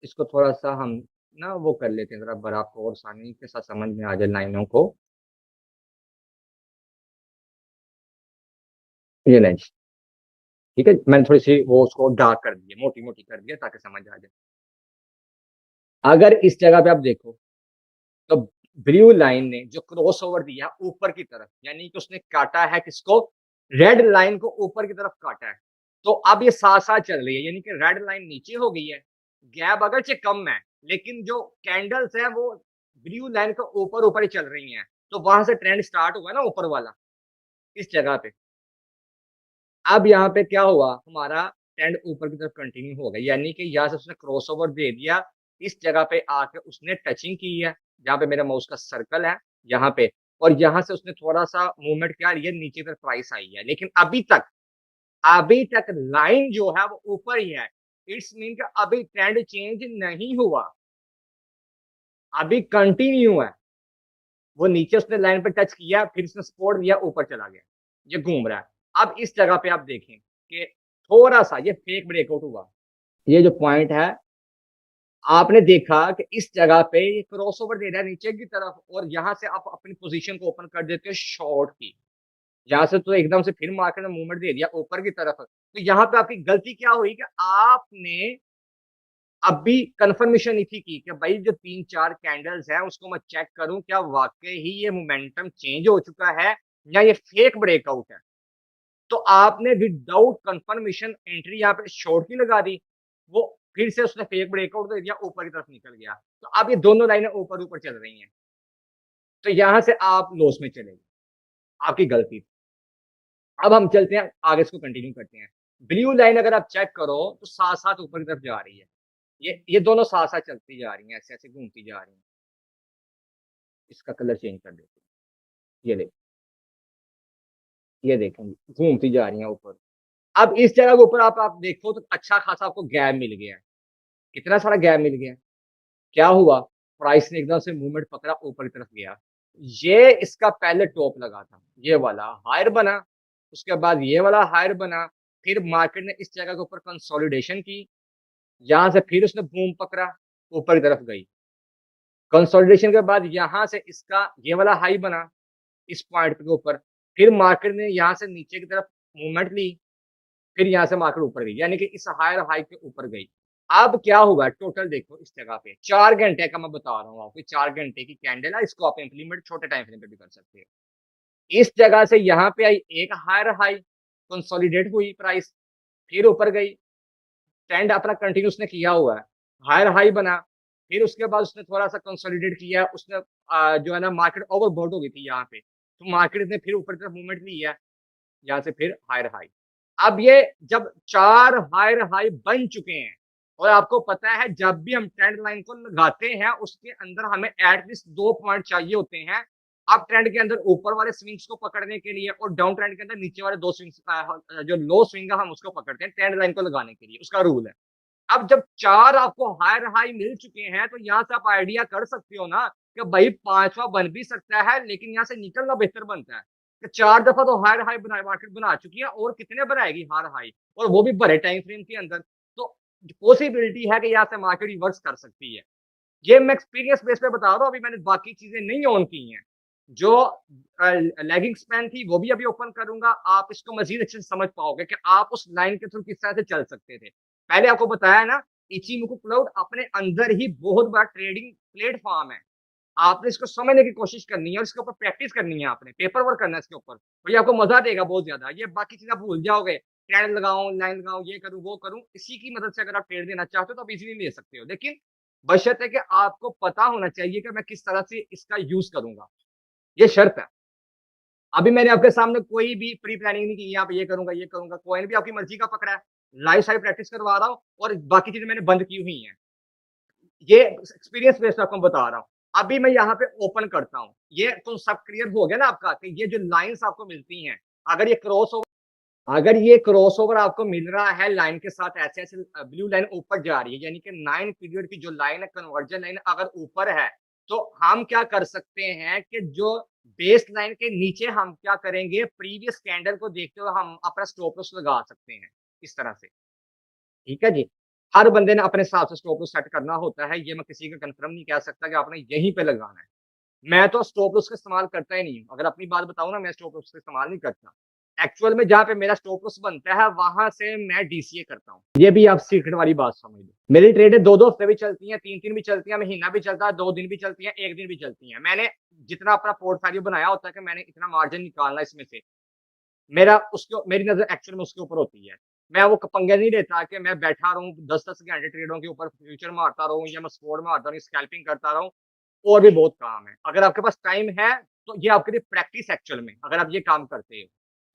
S1: इसको थोड़ा सा हम ना वो कर लेते हैं जरा बड़ा आपको और आसानी के साथ समझ में आ जाए लाइनों को। ये लाइन ठीक है, मैंने थोड़ी सी वो उसको डार्क कर दिया, मोटी मोटी कर दिया ताकि समझ आ जाए। अगर इस जगह पे आप देखो तो ब्लू लाइन ने जो क्रॉस ओवर दिया ऊपर की तरफ, यानी कि उसने काटा है किसको, रेड लाइन को ऊपर की तरफ काटा है। तो अब ये साथ साथ चल रही है, यानी कि रेड लाइन नीचे हो गई है, गैप अगरचे कम है, लेकिन जो कैंडल्स है वो ब्लू लाइन के ऊपर ऊपर ही चल रही हैं। तो वहां से ट्रेंड स्टार्ट हुआ ना ऊपर वाला, इस जगह पे। अब यहाँ पे क्या हुआ, हमारा ट्रेंड ऊपर की तरफ कंटिन्यू हो गया, यानी कि यहाँ से उसने क्रॉस ओवर दे दिया, इस जगह पे आके उसने टचिंग की है, जहाँ पे मेरा माउस का सर्कल है यहाँ पे, और यहाँ से उसने थोड़ा सा मूवमेंट क्या लिया, नीचे तरफ प्राइस आई है, लेकिन अभी तक लाइन जो है वो ऊपर ही है। इट्स मीन कि अभी ट्रेंड चेंज नहीं हुआ, अभी कंटिन्यू है। वो नीचे उसने लाइन पे टच किया, फिर उसने सपोर्ट दिया, ऊपर चला गया, ये घूम रहा है। अब इस जगह पे आप देखें कि थोड़ा सा ये फेक ब्रेकआउट हुआ, ये जो पॉइंट है आपने देखा कि इस जगह पे ये क्रॉसओवर दे रहा है नीचे की तरफ, और यहाँ से आप अपनी पोजीशन को ओपन कर देते हो शॉर्ट की, यहाँ से तो एकदम से फिर मार्केट ने मूवमेंट दे दिया ऊपर की तरफ। तो यहाँ पे आपकी गलती क्या हुई कि आपने अभी कंफर्मेशन नहीं थी की कि भाई जो 3-4 कैंडल्स हैं उसको मैं चेक करूं क्या वाकई ही ये मोमेंटम चेंज हो चुका है या ये फेक ब्रेकआउट है। तो आपने विदाउट कंफर्मेशन एंट्री यहाँ पे शॉर्ट की लगा दी, वो फिर से उसने फेक ब्रेकआउट दे दिया, ऊपर की तरफ निकल गया। तो अब ये दोनों लाइनें ऊपर-ऊपर चल रही हैं। तो यहाँ से आप लॉस में चले गए, आपकी गलती थी। अब हम चलते हैं आगे, इसको कंटिन्यू करते हैं। ब्लू लाइन अगर आप चेक करो तो साथ-साथ ऊपर की तरफ जा रही है। ये दोनों साथ-साथ चलती जा रही हैं, ऐसे-ऐसे घूमती जा रही हैं। इसका कलर चेंज कर देते हैं। ये देखिए, ये देखें घूमती जा रही हैं ऊपर। अब इस जगह के ऊपर आप देखो तो अच्छा खासा आपको गैप मिल गया है। कितना सारा गैप मिल गया है। क्या हुआ? प्राइस ने एकदम से मूवमेंट पकड़ा, ऊपर की तरफ गया। ये इसका पहले टॉप लगा था, ये वाला हायर बना, उसके बाद ये वाला हायर बना, फिर मार्केट ने इस जगह के ऊपर कंसोलिडेशन की, यहाँ से फिर उसने बूम पकड़ा, ऊपर की तरफ गई। कंसोलिडेशन के बाद यहाँ से इसका ये वाला हाई बना, इस पॉइंट के ऊपर, फिर मार्केट ने यहाँ से नीचे की तरफ मूवमेंट ली, फिर यहाँ से मार्केट ऊपर गई, यानी कि इस हायर हाई के ऊपर गई। अब क्या हुआ टोटल देखो इस जगह पे 4 घंटे का मैं बता रहा हूँ आपको, 4 घंटे की कैंडल है, इसको आप इम्प्लीमेंट छोटे टाइम फ्रेम पे भी कर सकते हो। इस जगह से यहाँ पे आई एक हायर हाई, कंसोलिडेट हुई प्राइस, फिर ऊपर गई, ट्रेंड अपना कंटिन्यू उसने किया हुआ है, हायर हाई बना, फिर उसके बाद उसने थोड़ा-सा कंसोलिडेट किया, उसने जो है ना मार्केट ओवरबॉट हो गई थी यहाँ पे, तो मार्केट ने फिर ऊपर की तरफ मूवमेंट ली है, यहाँ से फिर हायर हाई। अब ये जब 4 हायर हाई बन चुके हैं और आपको पता है जब भी हम ट्रेंड लाइन को लगाते हैं उसके अंदर हमें एट लीस्ट 2 पॉइंट चाहिए होते हैं। अप ट्रेंड के अंदर ऊपर वाले स्विंग्स को पकड़ने के लिए और डाउन ट्रेंड के अंदर नीचे वाले 2 स्विंग्स जो लो स्विंग है हम उसको पकड़ते हैं ट्रेंड लाइन को लगाने के लिए, उसका रूल है। अब जब 4 आपको हायर हाई मिल चुके हैं तो यहाँ से आप आइडिया कर सकते हो ना कि भाई 5वां बन भी सकता है लेकिन यहाँ से निकलना बेहतर बनता है। कि 4 दफा तो हायर हाई बना मार्केट बना चुकी है और कितने बनाएगी हायर हाई और वो भी बड़े टाइम फ्रेम के अंदर। तो पॉसिबिलिटी है कि यहाँ से मार्केट रिवर्स कर सकती है। ये मैं एक्सपीरियंस बेस पे बता रहा हूँ, अभी मैंने बाकी चीजें नहीं ऑन की हैं। जो लैगिंग स्पैन थी वो भी अभी ओपन करूंगा, आप इसको मजीद अच्छे से समझ पाओगे कि आप उस लाइन के थ्रू किस तरह से चल सकते थे। पहले आपको बताया ना, इचिमोकू क्लाउड अपने अंदर ही बहुत बड़ा ट्रेडिंग प्लेटफॉर्म है। आपने इसको समझने की कोशिश करनी है और इसके ऊपर प्रैक्टिस करनी है, आपने पेपर वर्क करना है इसके ऊपर, तो ये आपको मजा देगा बहुत ज्यादा। ये बाकी चीजें आप भूल जाओगे, ट्रेंड लगाऊं, लाइन लगाऊं, ये करूं, वो करूं, इसी की मदद से अगर आप ट्रेड देना चाहते हो तो आप इजीली ले सकते हो, लेकिन बशर्ते कि आपको पता होना चाहिए कि मैं किस तरह से इसका यूज करूंगा, ये शर्त है। अभी मैंने आपके सामने कोई भी प्री प्लानिंग नहीं की, आप ये करूंगा, ये करूंगा, कोई भी आपकी मर्जी का पकड़ा है, लाइव साइड प्रैक्टिस करवा रहा हूँ और बाकी चीजें मैंने बंद की हुई हैं। ये एक्सपीरियंस बेस्ड आपको बता रहा हूँ। अभी मैं यहाँ पे ओपन करता हूँ, ये कॉन्सेप्ट क्लियर हो गया ना आपका कि ये जो लाइंस आपको मिलती हैं, अगर ये क्रॉस ओवर, अगर ये क्रॉस ओवर आपको मिल रहा है लाइन के साथ, ऐसे ऐसे ब्लू लाइन ऊपर जा रही है, यानी कि 9 पीरियड की जो लाइन है, कन्वर्जन लाइन अगर ऊपर है, तो हम क्या कर सकते हैं कि जो बेस लाइन के नीचे हम क्या करेंगे, प्रीवियस कैंडल को देखते हुए हम अपना स्टॉप लॉस लगा सकते हैं इस तरह से। ठीक है जी। हर बंदे ने अपने हिसाब से स्टॉप लॉस सेट करना होता है, ये मैं किसी का कंफर्म नहीं कह सकता कि आपने यहीं पे लगाना है। मैं तो स्टॉप लॉस का इस्तेमाल करता ही नहीं हूँ। अगर अपनी बात बताऊँ ना, मैं स्टॉप लॉस का इस्तेमाल नहीं करता। एक्चुअल में जहाँ पे मेरा स्टॉप लॉस बनता है, वहाँ से मैं डीसीए करता हूँ। ये भी आप सीक्रेट वाली बात समझ लो। मेरी ट्रेडें 2-2 हफ्ते भी चलती हैं, 3-3 भी चलती हैं, महीना भी चलता है, 2 दिन भी चलती हैं, 1 दिन भी चलती हैं। मैंने जितना अपना पोर्टफोलियो बनाया होता है कि मैंने इतना मार्जिन निकालना है इसमें से, मेरा उसको मेरी नज़र एक्चुअल में उसके ऊपर होती है। मैं वो पंगे नहीं लेता कि मैं बैठा रहूँ 10-10 घंटे ट्रेडों के ऊपर फ्यूचर मारता रहूँ या मैं स्पॉट मारता रहूँ, स्कैल्पिंग करता रहूँ, और भी बहुत काम है। अगर आपके पास टाइम है, तो ये आपके लिए प्रैक्टिस एक्चुअल में, अगर आप ये काम करते हो,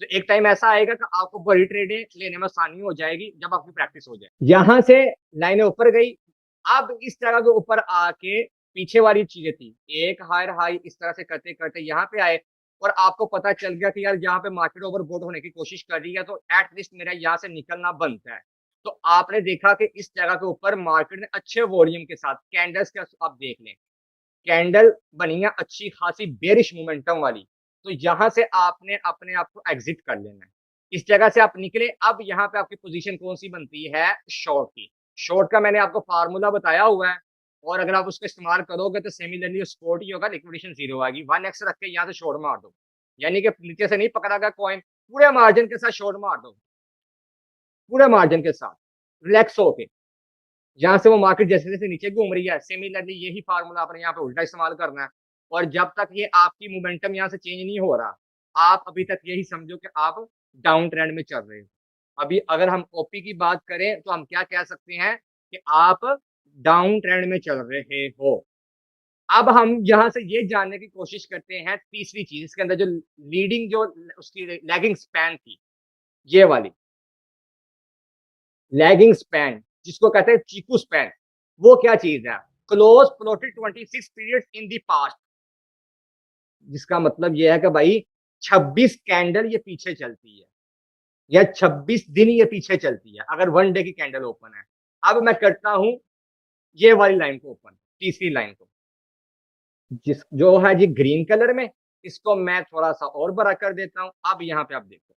S1: तो एक टाइम ऐसा आएगा कि आपको बड़ी ट्रेडें लेने में आसानी हो जाएगी जब आपकी प्रैक्टिस हो जाए। यहाँ से लाइनें ऊपर गई, अब इस जगह के ऊपर आके पीछे वाली चीजें थी, एक हायर हाई इस तरह से करते-करते यहाँ पे आए और आपको पता चल गया कि यार यहाँ पे मार्केट ओवरबॉट होने की कोशिश कर रही है, तो एट लीस्ट मेरा यहाँ से निकलना बनता है। तो आपने देखा कि इस जगह के ऊपर मार्केट ने अच्छे वॉल्यूम के साथ कैंडल्स के, आप देख लें, कैंडल बनी है अच्छी खासी बेरिश मोमेंटम वाली, तो यहाँ से आपने अपने आप को एग्जिट कर लेना है। इस जगह से आप निकले, अब यहाँ पे आपकी पोजीशन कौन सी बनती है, शॉर्ट की। शॉर्ट का मैंने आपको फार्मूला बताया हुआ है और अगर आप उसको इस्तेमाल करोगे तो सिमिलरली स्पॉट ही होगा, लिक्विडेशन जीरो आएगी। 1x रख के यहाँ से शॉर्ट मार दो, यानी कि नीचे से नहीं पकड़ा गया कॉइन, पूरे मार्जिन के साथ शॉर्ट मार दो, पूरे मार्जिन के साथ रिलैक्स होके। यहाँ से वो मार्केट जैसे जैसे नीचे घूम रही है, सिमिलरली यही फार्मूला आपने यहाँ पे उल्टा इस्तेमाल करना है। और जब तक ये आपकी मोमेंटम यहाँ से चेंज नहीं हो रहा, आप अभी तक यही समझो कि आप डाउन ट्रेंड में चल रहे हो। अभी अगर हम ओपी की बात करें तो हम क्या कह सकते हैं कि आप डाउन ट्रेंड में चल रहे हो। अब हम यहां से ये जानने की कोशिश करते हैं तीसरी चीज, इसके अंदर जो लीडिंग जो उसकी लैगिंग स्पैन थी, ये वाली लैगिंग स्पैन जिसको कहते हैं चीकू स्पैन, वो क्या चीज है? Close plotted 26 period in the past, जिसका मतलब ये है कि भाई 26 कैंडल ये पीछे चलती है या 26 दिन ये पीछे चलती है अगर वन डे की कैंडल ओपन है। अब मैं करता हूं ये वाली लाइन को ओपन, तीसरी लाइन को, जिस जो है जी ग्रीन कलर में, इसको मैं थोड़ा सा और बड़ा कर देता हूं। अब यहां पे आप देखो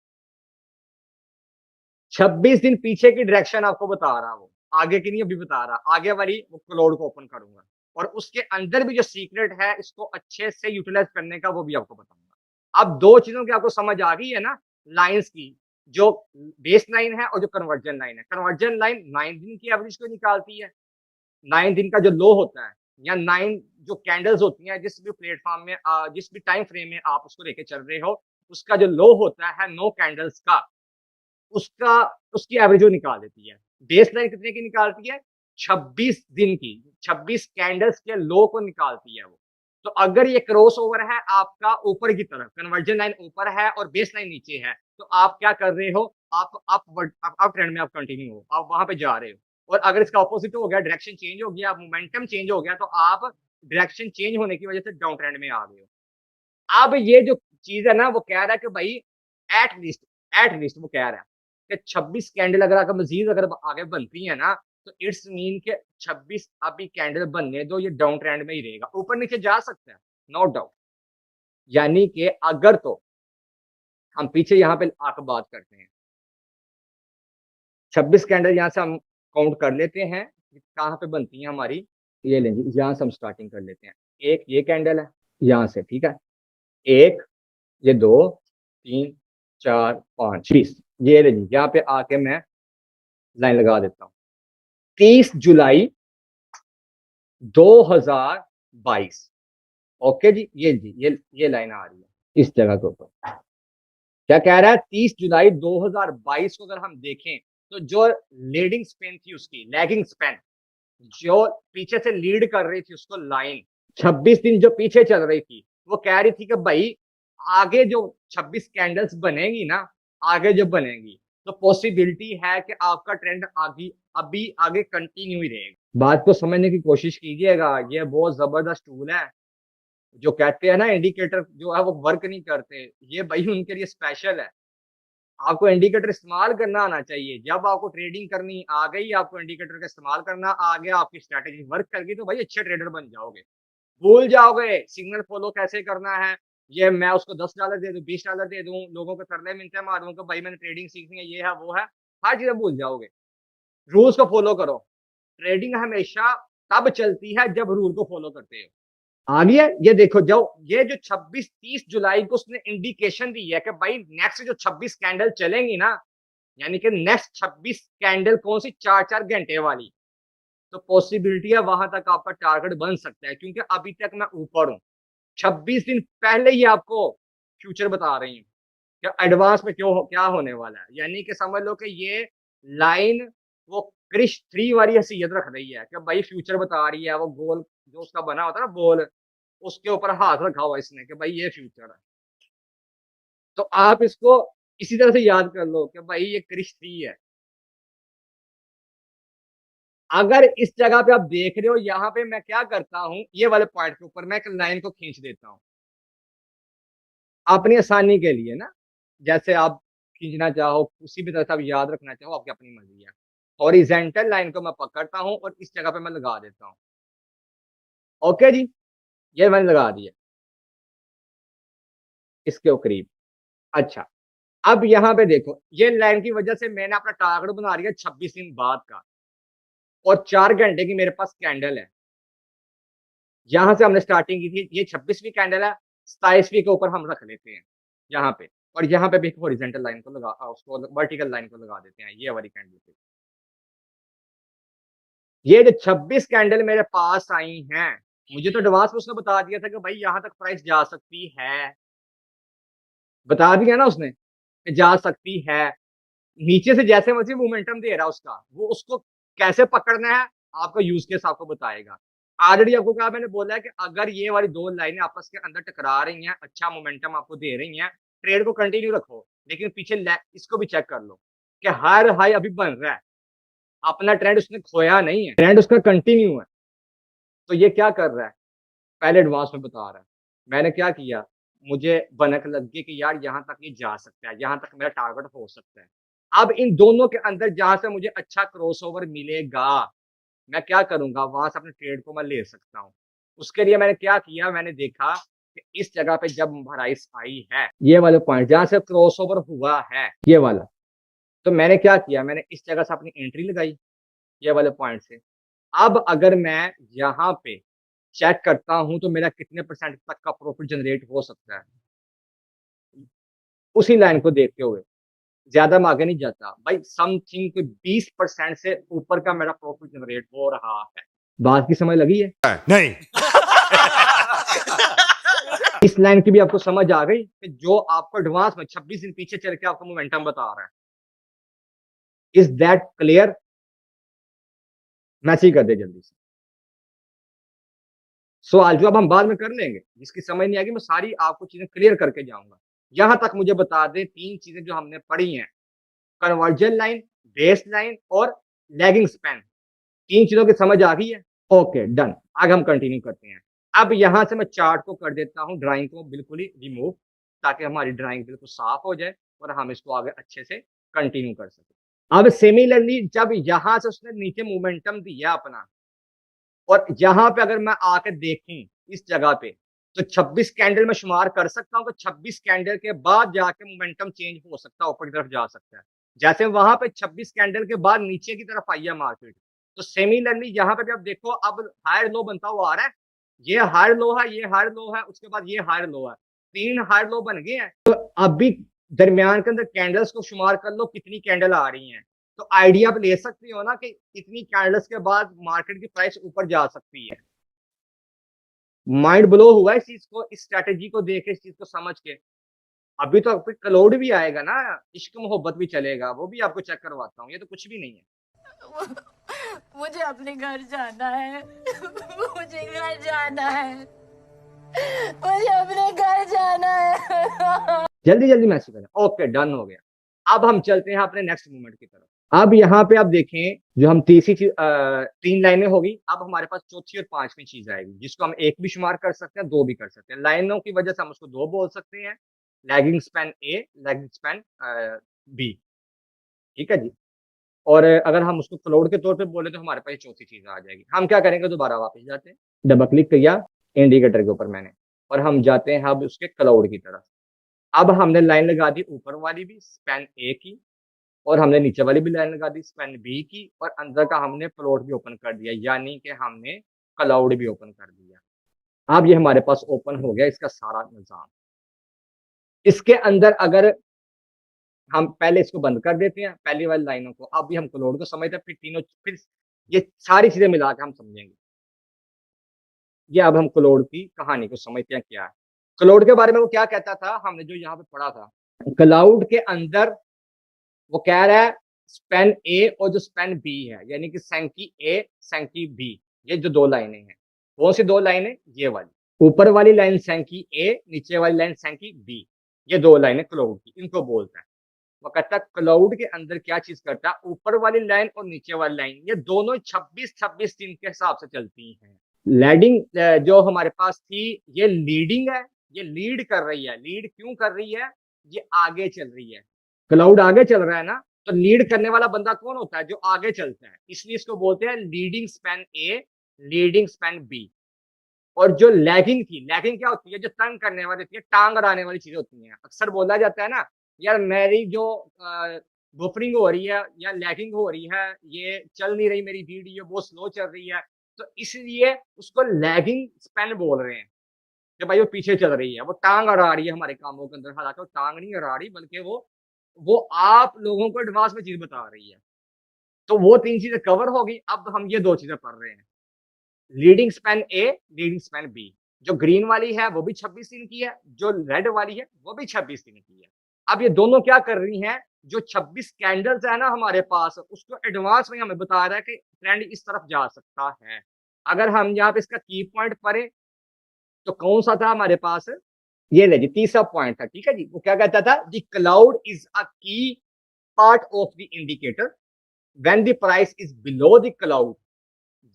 S1: 26 दिन पीछे की डायरेक्शन आपको बता रहा, वो आगे की नहीं अभी बता रहा, आगे वाली वो क्लोड को ओपन करूंगा और उसके अंदर भी जो सीक्रेट है इसको अच्छे से यूटिलाइज करने का वो भी आपको बताऊंगा। अब दो चीजों की आपको समझ आ गई है ना, लाइंस की, जो बेस लाइन है और जो कन्वर्जन लाइन है। कन्वर्जन लाइन 9 दिन की एवरेज को निकालती है, 9 दिन का जो लो होता है या 9 जो कैंडल्स होती हैं जिस भी प्लेटफॉर्म में जिस भी टाइम फ्रेम में आप उसको लेके चल रहे हो, उसका जो लो होता है 9 कैंडल्स का, उसका उसकी एवरेज वो निकाल देती है। बेस लाइन कितने की निकालती है? 26 दिन की, 26 कैंडल्स के लो को निकालती है वो। तो अगर ये क्रॉस ओवर है आपका ऊपर की तरफ, कन्वर्जन लाइन ऊपर है और बेस लाइन नीचे है, तो आप क्या कर रहे हो? आप ट्रेंड में आप कंटिन्यू हो, आप वहां पे जा रहे हो। और अगर इसका ऑपोजिट हो गया, डायरेक्शन चेंज हो गया, मोमेंटम चेंज हो गया, तो आप डायरेक्शन चेंज होने की वजह से डाउन ट्रेंड में आ गए हो। अब ये जो चीज है ना, वो कह रहा है कि भाई एट लीस्ट वो कह रहा है कि 26 कैंडल अगर मजीद अगर आगे बनती है ना, तो इट्स मीन के 26 अभी कैंडल बनने दो, ये डाउन ट्रेंड में ही रहेगा, ऊपर नीचे जा सकता है, नो डाउट। यानी कि अगर तो हम पीछे यहाँ पे आकर बात करते हैं, 26 कैंडल यहाँ से हम काउंट कर लेते हैं कहाँ पे बनती है हमारी। ये लेंगे यहाँ से हम स्टार्टिंग कर लेते हैं। एक ये कैंडल है यहाँ से, ठीक है, एक, ये दो, तीन, चार, पांच, 20, ये ले जी, यहाँ पे आके मैं लाइन लगा देता हूँ। 30 जुलाई 2022, ओके जी, ये लाइन आ रही है इस जगह के ऊपर। क्या कह रहा है? 30 जुलाई 2022 को अगर हम देखें तो जो लीडिंग स्पेन थी उसकी लैगिंग स्पेन, जो पीछे से लीड कर रही थी उसको लाइन, 26 दिन जो पीछे चल रही थी, वो कह रही थी कि भाई आगे जो 26 कैंडल्स बनेगी ना, आगे जब बनेगी तो पॉसिबिलिटी है कि आपका ट्रेंड आगे अभी आगे कंटिन्यू ही रहेगा। बात को समझने की कोशिश कीजिएगा, ये बहुत जबरदस्त टूल है। जो कहते हैं ना इंडिकेटर जो है वो वर्क नहीं करते, ये भाई उनके लिए स्पेशल है। आपको इंडिकेटर इस्तेमाल करना आना चाहिए। जब आपको ट्रेडिंग करनी आ गई, आपको इंडिकेटर का इस्तेमाल करना आ गया, आपकी स्ट्रेटेजी वर्क कर गई, तो भाई अच्छे ट्रेडर बन जाओगे। भूल जाओगे सिग्नल फॉलो कैसे करना है, ये मैं उसको $10 दे दूं, $20 दे दूं, लोगों को तरले मिलते मारूं कि भाई मैंने ट्रेडिंग सीखनी है, ये है वो है, हर चीजें भूल जाओगे। रूल्स को फॉलो करो। ट्रेडिंग हमेशा तब चलती है जब रूल को फॉलो करते हो। आ गया ये देखो, जो ये जो 26-30 जुलाई को उसने इंडिकेशन दी है कि भाई नेक्स्ट जो 26 कैंडल चलेंगी ना, यानी कि नेक्स्ट 26 कैंडल कौन सी, 4-4 घंटे वाली, तो पॉसिबिलिटी है वहां तक आपका टारगेट बन सकता है, क्योंकि अभी तक मैं ऊपर हूं। 26 दिन पहले ही आपको फ्यूचर बता रही हूँ कि एडवांस में क्यों क्या होने वाला है। यानी कि समझ लो कि ये लाइन वो क्रिश 3 वाली हैसियत रख रही है कि भाई फ्यूचर बता रही है। वो गोल जो उसका बना होता है ना बॉल, उसके ऊपर हाथ रखा हुआ इसने कि भाई ये फ्यूचर है। तो आप इसको इसी तरह से याद कर लो कि भाई ये क्रिश 3 है। अगर इस जगह पे आप देख रहे हो, यहाँ पे मैं क्या करता हूँ, ये वाले पॉइंट के ऊपर मैं एक लाइन को खींच देता हूँ अपनी आसानी के लिए ना, जैसे आप खींचना चाहो, उसी भी तरह से आप याद रखना चाहो, आपकी अपनी मर्जी है। हॉरिजेंटल लाइन को मैं पकड़ता हूँ और इस जगह पे मैं लगा देता हूँ। ओके जी, ये मैंने लगा दिया इसके करीब। अच्छा, अब यहाँ पे देखो, ये लाइन की वजह से मैंने अपना टारगेट बना लिया 26 दिन बाद का, और 4 घंटे की मेरे पास कैंडल है। यहां से हमने स्टार्टिंग की थी, ये 26वीं कैंडल है, 27वीं के ऊपर हम रख लेते हैं यहाँ पे, और यहाँ पे भी हॉरिजेंटल लाइन को लगा, उसको वर्टिकल लाइन को लगा देते हैं ये वाली कैंडल पे। ये जो 26 कैंडल मेरे पास आई हैं, मुझे तो एडवांस में उसने बता दिया था कि भाई यहां तक प्राइस जा सकती है, बता दिया ना उसने कि जा सकती है। नीचे से जैसे मर्जी मोमेंटम दे रहा उसका, वो उसको कैसे पकड़ना है आपका यूज केस आपको बताएगा। ऑलरेडी आपको कहा मैंने बोला है कि अगर ये वाली दो लाइनें आपस के अंदर टकरा रही हैं, अच्छा मोमेंटम आपको दे रही हैं, ट्रेड को कंटिन्यू रखो, लेकिन पीछे इसको भी चेक कर लो कि हर हाई अभी बन रहा है, अपना ट्रेंड उसने खोया नहीं है, ट्रेंड उसका कंटिन्यू है। तो ये क्या कर रहा है, पहले एडवांस में बता रहा है। मैंने क्या किया, मुझे भनक लग गई कि यार यहाँ तक ये जा सकता है, यहाँ तक मेरा टारगेट हो सकता है। अब इन दोनों के अंदर जहां से मुझे अच्छा क्रॉसओवर मिलेगा, मैं क्या करूंगा, वहां से अपने ट्रेड को मैं ले सकता हूँ। उसके लिए मैंने क्या किया, मैंने देखा कि इस जगह पे जब प्राइस आई है, ये वाले पॉइंट जहां से क्रॉसओवर हुआ है, ये वाला, तो मैंने क्या किया, मैंने इस जगह से अपनी एंट्री लगाई, ये वाले पॉइंट से। अब अगर मैं यहाँ पे चेक करता हूं तो मेरा कितने परसेंट तक का प्रॉफिट जनरेट हो सकता है, उसी लाइन को देखते हुए, ज्यादा मैं आगे नहीं जाता भाई, समथिंग 20% से ऊपर का मेरा प्रॉफिट जनरेट हो रहा है। बात की समझ लगी है?
S2: नहीं।
S1: इस लाइन की भी आपको समझ आ गई कि जो आपको एडवांस में 26 दिन पीछे चल के आपको मोमेंटम बता रहा है। Is that clear? मैसेज कर दे जल्दी से। सवाल जो अब हम बाद में कर लेंगे, जिसकी समझ नहीं आएगी मैं सारी आपको चीजें क्लियर करके जाऊंगा। यहां तक मुझे बता दें, तीन चीजें जो हमने पढ़ी हैं, कन्वर्जन लाइन, बेस लाइन और लैगिंग स्पैन, तीन चीजों की समझ आ गई है? Okay done. आगे हम कंटिन्यू करते हैं। अब यहां से मैं चार्ट को कर देता हूं, ड्राइंग को बिल्कुल ही रिमूव, ताकि हमारी ड्राइंग बिल्कुल साफ हो जाए और हम इसको आगे अच्छे से कंटिन्यू कर सकें। अब सिमिलरली जब यहां से उसने नीचे मोमेंटम दिया अपना, और यहां पे अगर मैं आके देखूं इस जगह पे, तो 26 कैंडल में शुमार कर सकता हूं कि 26 कैंडल के बाद जाके मोमेंटम चेंज हो सकता है, ऊपर की तरफ जा सकता है। जैसे वहां पे 26 कैंडल के बाद नीचे की तरफ आई है मार्केट, तो सिमिलरली यहाँ पे भी आप देखो, अब हायर लो बनता हुआ आ रहा है। ये हायर लो है, ये हायर लो है, उसके बाद ये हायर लो है, तीन हायर लो बन गए हैं। तो अभी दरमियान के अंदर कैंडल्स को शुमार कर लो, कितनी कैंडल आ रही हैं, तो आइडिया आप ले सकते हो ना कि इतनी कैंडल्स के बाद मार्केट की प्राइस ऊपर जा सकती है। माइंड ब्लो हुआ इस चीज को, इस स्ट्रेटेजी को देख के, इस चीज को समझ के। अभी तो क्लाउड भी आएगा ना, इश्क मोहब्बत भी चलेगा, वो भी आपको चेक करवाता हूँ, ये तो कुछ भी नहीं है।
S3: मुझे अपने घर जाना है। मुझे घर जाना है। मुझे अपने घर जाना है।
S1: जल्दी जल्दी मैसेज करें। ओके डन हो गया। अब हम चलते हैं अपने नेक्स्ट मूवमेंट की तरफ। अब यहाँ पे आप देखें, जो हम तीसरी चीज, तीन लाइनें होगी, अब हमारे पास चौथी और पांचवी चीज आएगी, जिसको हम एक भी शुमार कर सकते हैं, दो भी कर सकते हैं। लाइनों की वजह से हम उसको दो बोल सकते हैं, लैगिंग स्पैन ए, लैगिंग स्पैन बी, ठीक है जी। और अगर हम उसको क्लाउड के तौर पे बोले तो हमारे पास चौथी चीज आ जाएगी। हम क्या करेंगे, दोबारा वापस जाते हैं, डबल क्लिक किया इंडिकेटर के ऊपर मैंने, और हम जाते हैं अब उसके क्लाउड की तरफ। अब हमने लाइन लगा दी ऊपर वाली भी स्पैन ए की, और हमने नीचे वाली भी लाइन लगा दी स्पैन बी की, और अंदर का हमने प्लॉट भी ओपन कर दिया, यानी कि हमने क्लाउड भी ओपन कर दिया। अब ये हमारे पास ओपन हो गया इसका सारा निजाम। इसके अंदर अगर हम पहले इसको बंद कर देते हैं, पहली वाली लाइनों को, अब भी हम क्लाउड को समझते हैं, फिर तीनों, फिर ये सारी चीजें मिला के हम समझेंगे। ये अब हम क्लाउड की कहानी को समझते हैं क्या है। क्लाउड के बारे में वो क्या कहता था, हमने जो यहाँ पे पढ़ा था, क्लाउड के अंदर वो कह रहा है स्पैन ए और जो स्पैन बी है, यानी कि सैंकी ए सैंकी बी, ये जो दो लाइनें हैं, कौन सी दो लाइनें, ये वाली ऊपर वाली लाइन सैंकी ए, नीचे वाली लाइन सैंकी बी, ये दो लाइनें क्लाउड की, इनको बोलता है। वो कहता है क्लाउड के अंदर क्या चीज करता है, ऊपर वाली लाइन और नीचे वाली लाइन, ये दोनों 26-26 दिन के हिसाब से चलती हैं। लीडिंग जो हमारे पास थी, ये लीडिंग है, ये लीड कर रही है। लीड क्यों कर रही है, ये आगे चल रही है, क्लाउड आगे चल रहा है ना, तो लीड करने वाला बंदा कौन होता है, जो आगे चलता है, इसलिए इसको बोलते हैं लीडिंग स्पैन ए, लीडिंग स्पैन बी। और जो लैगिंग थी, लैगिंग क्या होती है, जो तंग करने वाली होती है, टांग अड़ाने वाली चीजें होती हैं। अक्सर बोला जाता है ना, यार मेरी जो बुफरिंग हो रही है या लैगिंग हो रही है, ये चल नहीं रही मेरी वीडियो, बहुत स्लो चल रही है, तो इसलिए उसको लैगिंग स्पैन बोल रहे हैं कि भाई वो पीछे चल रही है, वो टांग अड़ा रही है हमारे कामों के अंदर। हालांकि वो टांग नहीं अड़ा रही, बल्कि वो आप लोगों को एडवांस में चीज बता रही है। तो वो तीन चीजें कवर होगी। अब हम ये दो चीजें पढ़ रहे हैं, लीडिंग स्पैन ए, लीडिंग स्पैन बी। जो ग्रीन वाली है वो भी 26 दिन की है, जो रेड वाली है वो भी 26 दिन की है। अब ये दोनों क्या कर रही हैं, जो 26 कैंडल्स है ना हमारे पास, उसको एडवांस में हमें बता रहा है कि ट्रेंड इस तरफ जा सकता है। अगर हम यहाँ पे इसका की पॉइंट पढ़े तो कौन सा था हमारे पास, ये ले जी तीसरा पॉइंट था, ठीक है जी। वो क्या कहता था, द क्लाउड इज अ की part of the indicator when the price is below the cloud.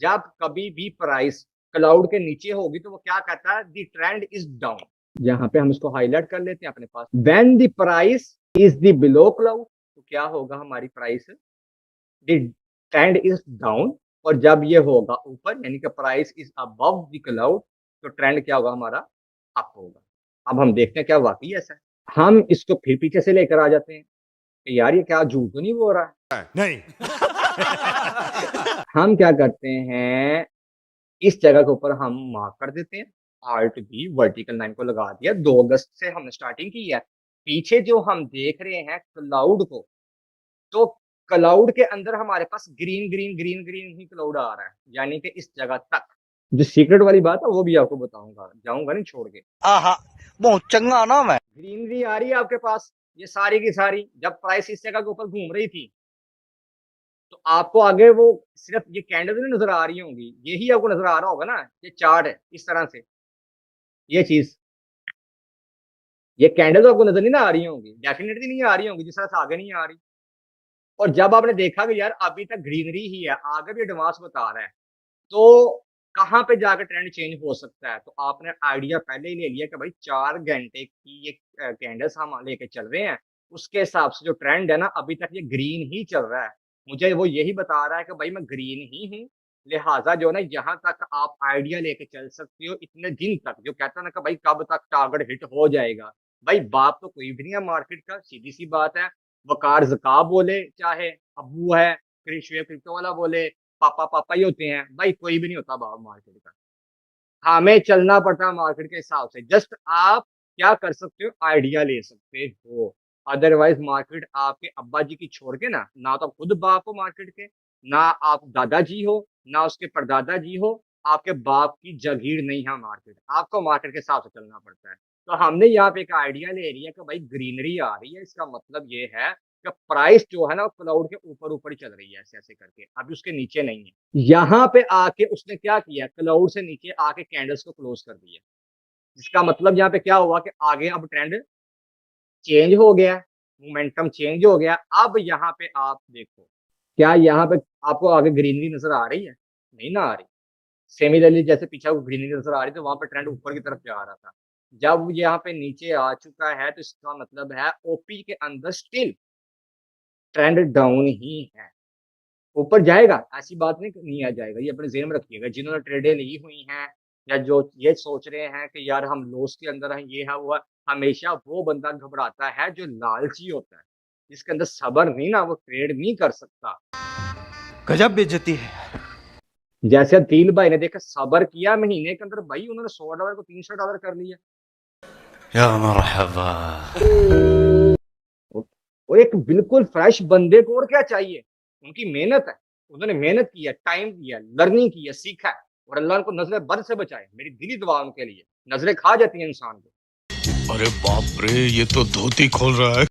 S1: जब कभी भी प्राइस क्लाउड के नीचे होगी तो वो क्या कहता है, द ट्रेंड इज डाउन। यहाँ पे हम इसको हाईलाइट कर लेते हैं अपने पास, when the price is the below cloud तो क्या होगा, हमारी price the trend is down. और जब ये होगा ऊपर यानी कि price is above the cloud तो ट्रेंड क्या होगा हमारा, अप होगा। अब हम देखते हैं क्या वाकई ऐसा है। हम इसको फिर पीछे से लेकर आ जाते हैं कि यार ये क्या झूठ तो नहीं बोल रहा है।
S2: नहीं।
S1: हम क्या करते हैं, इस जगह के ऊपर हम मार्क कर देते हैं, आर्ट भी वर्टिकल लाइन को लगा दिया। 2 अगस्त से हमने स्टार्टिंग की है। पीछे जो हम देख रहे हैं क्लाउड को, तो क्लाउड के अंदर हमारे पास ग्रीन ग्रीन ग्रीन ग्रीन ही क्लाउड आ रहा है, यानी कि इस जगह तक। जो सीक्रेट वाली बात है वो भी आपको बताऊंगा, जाऊंगा नहीं छोड़ के।
S4: आहा, बहुत चंगा ना मैं।
S1: ग्रीनरी आ रही है आपके पास, ये सारी की सारी। जब प्राइस इस जगह के ऊपर घूम रही थी तो आपको आगे वो सिर्फ ये कैंडल नहीं नजर आ रही होंगी, यही आपको नजर आ रहा होगा ना, ये चार्ट है इस तरह से, ये चीज, ये कैंडल तो आपको नजर नहीं ना आ रही होंगी, डेफिनेटली नहीं आ रही होंगी, जिस तरह से आगे नहीं आ रही। और जब आपने देखा कि यार अभी तक ग्रीनरी ही है, आगे भी एडवांस बता रहा है, तो कहाँ पे जाकर ट्रेंड चेंज हो सकता है। तो आपने आइडिया पहले ही ले लिया कि भाई 4 घंटे की ये कैंडल्स हम लेके चल रहे हैं, उसके हिसाब से जो ट्रेंड है ना अभी तक ये ग्रीन ही चल रहा है। मुझे वो यही बता रहा है कि भाई मैं ग्रीन ही हूँ, लिहाजा जो ना यहाँ तक आप आइडिया लेके चल सकते हो इतने दिन तक। जो कहता है ना कि भाई कब तक टारगेट हिट हो जाएगा, भाई बाप तो कोई भी नहीं है मार्केट का, सीधी सी बात है। वकार जकाब बोले चाहे अबू है, क्रिप्टो वाला बोले, पापा पापा ही होते हैं भाई, कोई भी नहीं होता बाबा मार्केट का। हमें चलना पड़ता है मार्केट के हिसाब से। जस्ट आप क्या कर सकते हो, आइडिया ले सकते हो। अदरवाइज मार्केट आपके अब्बा जी की छोड़ के ना तो आप खुद बाप हो मार्केट के, ना आप दादाजी हो, ना उसके परदादा जी हो, आपके बाप की जागीर नहीं है मार्केट। आपको मार्केट के हिसाब से चलना पड़ता है। तो हमने यहाँ पे एक आइडिया ले लिया कि भाई ग्रीनरी आ रही है, इसका मतलब ये है कि प्राइस जो है ना क्लाउड के ऊपर ऊपर ही चल रही है, ऐसे ऐसे करके, अभी उसके नीचे नहीं है। यहाँ पे आके उसने क्या किया, क्लाउड से नीचे आके कैंडल्स को क्लोज कर दिया, जिसका मतलब यहाँ पे क्या हुआ कि आगे अब ट्रेंड चेंज हो गया, मोमेंटम चेंज हो गया। अब यहाँ पे आप देखो, क्या यहाँ पे आपको आगे ग्रीनरी नजर आ रही है, नहीं ना आ रही। सिमिलरली जैसे पीछे को ग्रीनरी नजर आ रही थी, वहां पर ट्रेंड ऊपर की तरफ जा रहा था। जब यहाँ पे नीचे आ चुका है तो इसका मतलब है ओपी के अंदर स्टिल ट्रेंड डाउन ही है। ऊपर जाएगा ऐसी बात नहीं आ जाएगा, ये अपने जेहन में रखिएगा। जिन्होंने ट्रेडें ली हुई हैं या जो ये सोच रहे हैं कि यार हम लॉस के अंदर हैं, ये है वो है, हमेशा वो बंदा घबराता है जो लालची होता है, जिसके अंदर सब्र नहीं ना, वो ट्रेड नहीं कर सकता।
S4: गजब बेइज्जती है।
S1: जैसे अतील भाई ने देखा, सब्र किया, महीने के अंदर भाई उन्होंने $100 को $300 कर लिया।
S2: या मरहबा।
S1: वो एक बिल्कुल फ्रेश बंदे को और क्या चाहिए, उनकी मेहनत है, उन्होंने मेहनत की है, टाइम दिया, लर्निंग की है, सीखा है। और अल्लाह उनको नजरें बद से बचाए, मेरी दिली दुआ उनके लिए। नजरें खा जाती हैं इंसान को।
S2: अरे बाप रे, ये तो धोती खोल रहा है।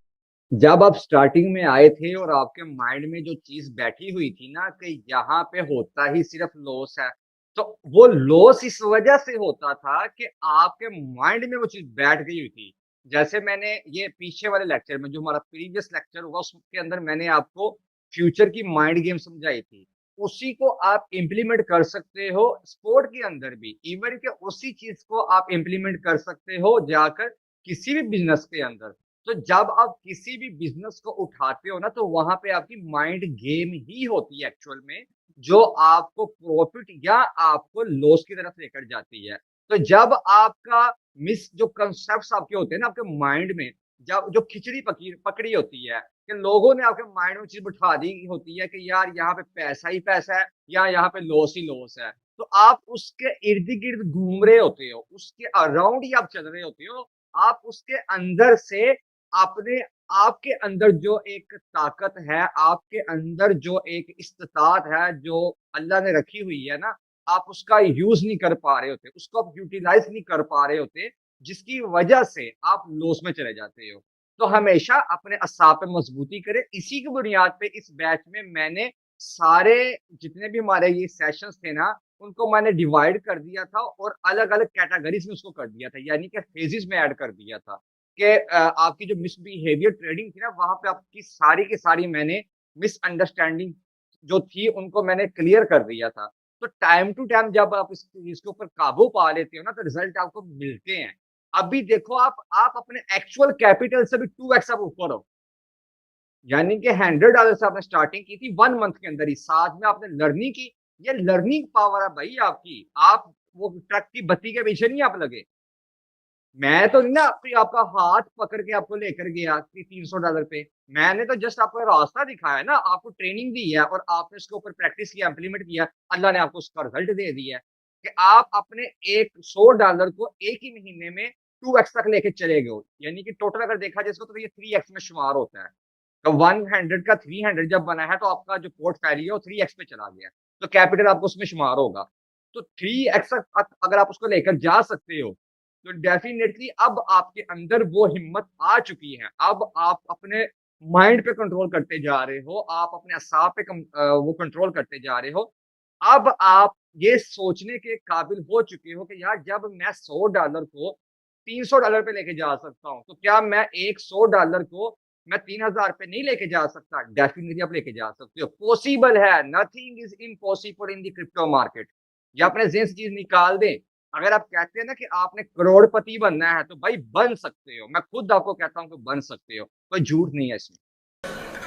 S1: जब आप स्टार्टिंग में आए थे और आपके माइंड में जो चीज बैठी हुई थी ना कि यहाँ पे होता ही सिर्फ लॉस है, तो वो लॉस इस वजह से होता था कि आपके माइंड में वो चीज बैठ गई हुई थी। जैसे मैंने ये पीछे वाले लेक्चर में, जो हमारा प्रीवियस लेक्चर हुआ, उसके अंदर मैंने आपको फ्यूचर की माइंड गेम समझाई थी। उसी को आप इम्प्लीमेंट कर सकते हो स्पोर्ट के अंदर भी। इवन के उसी चीज को आप इम्प्लीमेंट कर सकते हो जाकर किसी भी बिजनेस के अंदर। तो जब आप किसी भी बिजनेस को उठाते हो ना, तो वहां पे आपकी माइंड गेम ही होती है एक्चुअल में, जो आपको प्रॉफिट या आपको लॉस की तरफ लेकर जाती है। तो जब आपका मिस जो कंसेप्ट आपके होते हैं ना आपके माइंड में, जब जो खिचड़ी पकड़ी होती है कि लोगों ने आपके माइंड में चीज बिठा दी होती है कि यार यहाँ पे पैसा ही पैसा है या यहाँ पे लॉस ही लॉस है, तो आप उसके इर्द गिर्द घूम रहे होते हो, उसके अराउंड ही आप चल रहे होते हो। आप उसके अंदर से अपने, आपके अंदर जो एक ताकत है, आपके अंदर जो एक इस्तात है जो अल्लाह ने रखी हुई है ना, आप उसका यूज नहीं कर पा रहे होते, उसको आप यूटिलाइज नहीं कर पा रहे होते, जिसकी वजह से आप लॉस में चले जाते हो। तो हमेशा अपने असाब पे मजबूती करें। इसी की बुनियाद पे इस बैच में मैंने सारे जितने भी हमारे ये सेशंस थे ना, उनको मैंने डिवाइड कर दिया था और अलग-अलग कैटेगरीज़ में उसको कर दिया था, यानी कि फेजेज़ में ऐड कर दिया था कि आपकी जो मिसबिहेवियर ट्रेडिंग थी ना, वहाँ पे आपकी सारी की सारी मैंने मिसअंडरस्टैंडिंग जो थी, उनको मैंने क्लियर कर दिया था। तो टाइम टू टाइम जब आप इस चीज़ के ऊपर काबू पा लेते हो ना, तो रिज़ल्ट आपको मिलते हैं। अभी देखो आप अपने एक्चुअल कैपिटल से भी 2x आप ऊपर हो। यानी कि $100 से आपने स्टार्टिंग की थी 1 मंथ के अंदर ही, साथ में आपने लर्निंग की। ये लर्निंग पावर है भाई आपकी। आप वो ट्रक की बत्ती के पीछे नहीं आप लगे। मैं तो नहीं ना आपका हाथ पकड़ के आपको लेकर गया कि $300 पे। मैंने तो जस्ट आपको रास्ता दिखाया है ना, आपको ट्रेनिंग दी है और आपने उसके ऊपर प्रैक्टिस किया, इम्प्लीमेंट किया, अल्लाह ने आपको उसका रिजल्ट दे दिया है कि आप अपने एक $100 को एक ही महीने में 2x तक लेके चले गए हो। यानी कि टोटल अगर देखा जाए इसको तो ये 3x में शुमार होता है। तो 100 का 300 जब बना है तो आपका जो पोर्टफोलियो 3x पे चला गया। तो कैपिटल आपको उसमें शुमार होगा। तो 3x तक अगर आप उसको लेकर जा सकते हो, तो डेफिनेटली अब आपके अंदर वो हिम्मत आ चुकी है। अब आप अपने माइंड पे कंट्रोल करते जा रहे हो, आप अपने असाब पे वो कंट्रोल करते जा रहे हो। अब आप ये सोचने के काबिल हो चुके हो कि यार जब मैं $100 को $300 पे लेके जा सकता हूँ, तो क्या मैं एक $100 को मैं 3000 पे नहीं लेके जा सकता? डेफिनिटली आप लेके जा सकते हो। पॉसिबल है, nothing is impossible in the crypto market. ये अपने ज़हन से चीज़ निकाल दें। अगर आप कहते हैं ना कि आपने करोड़पति बनना है, तो भाई बन सकते हो। मैं खुद आपको कहता हूँ कि बन सकते हो। कोई झूठ नहीं है इसमें।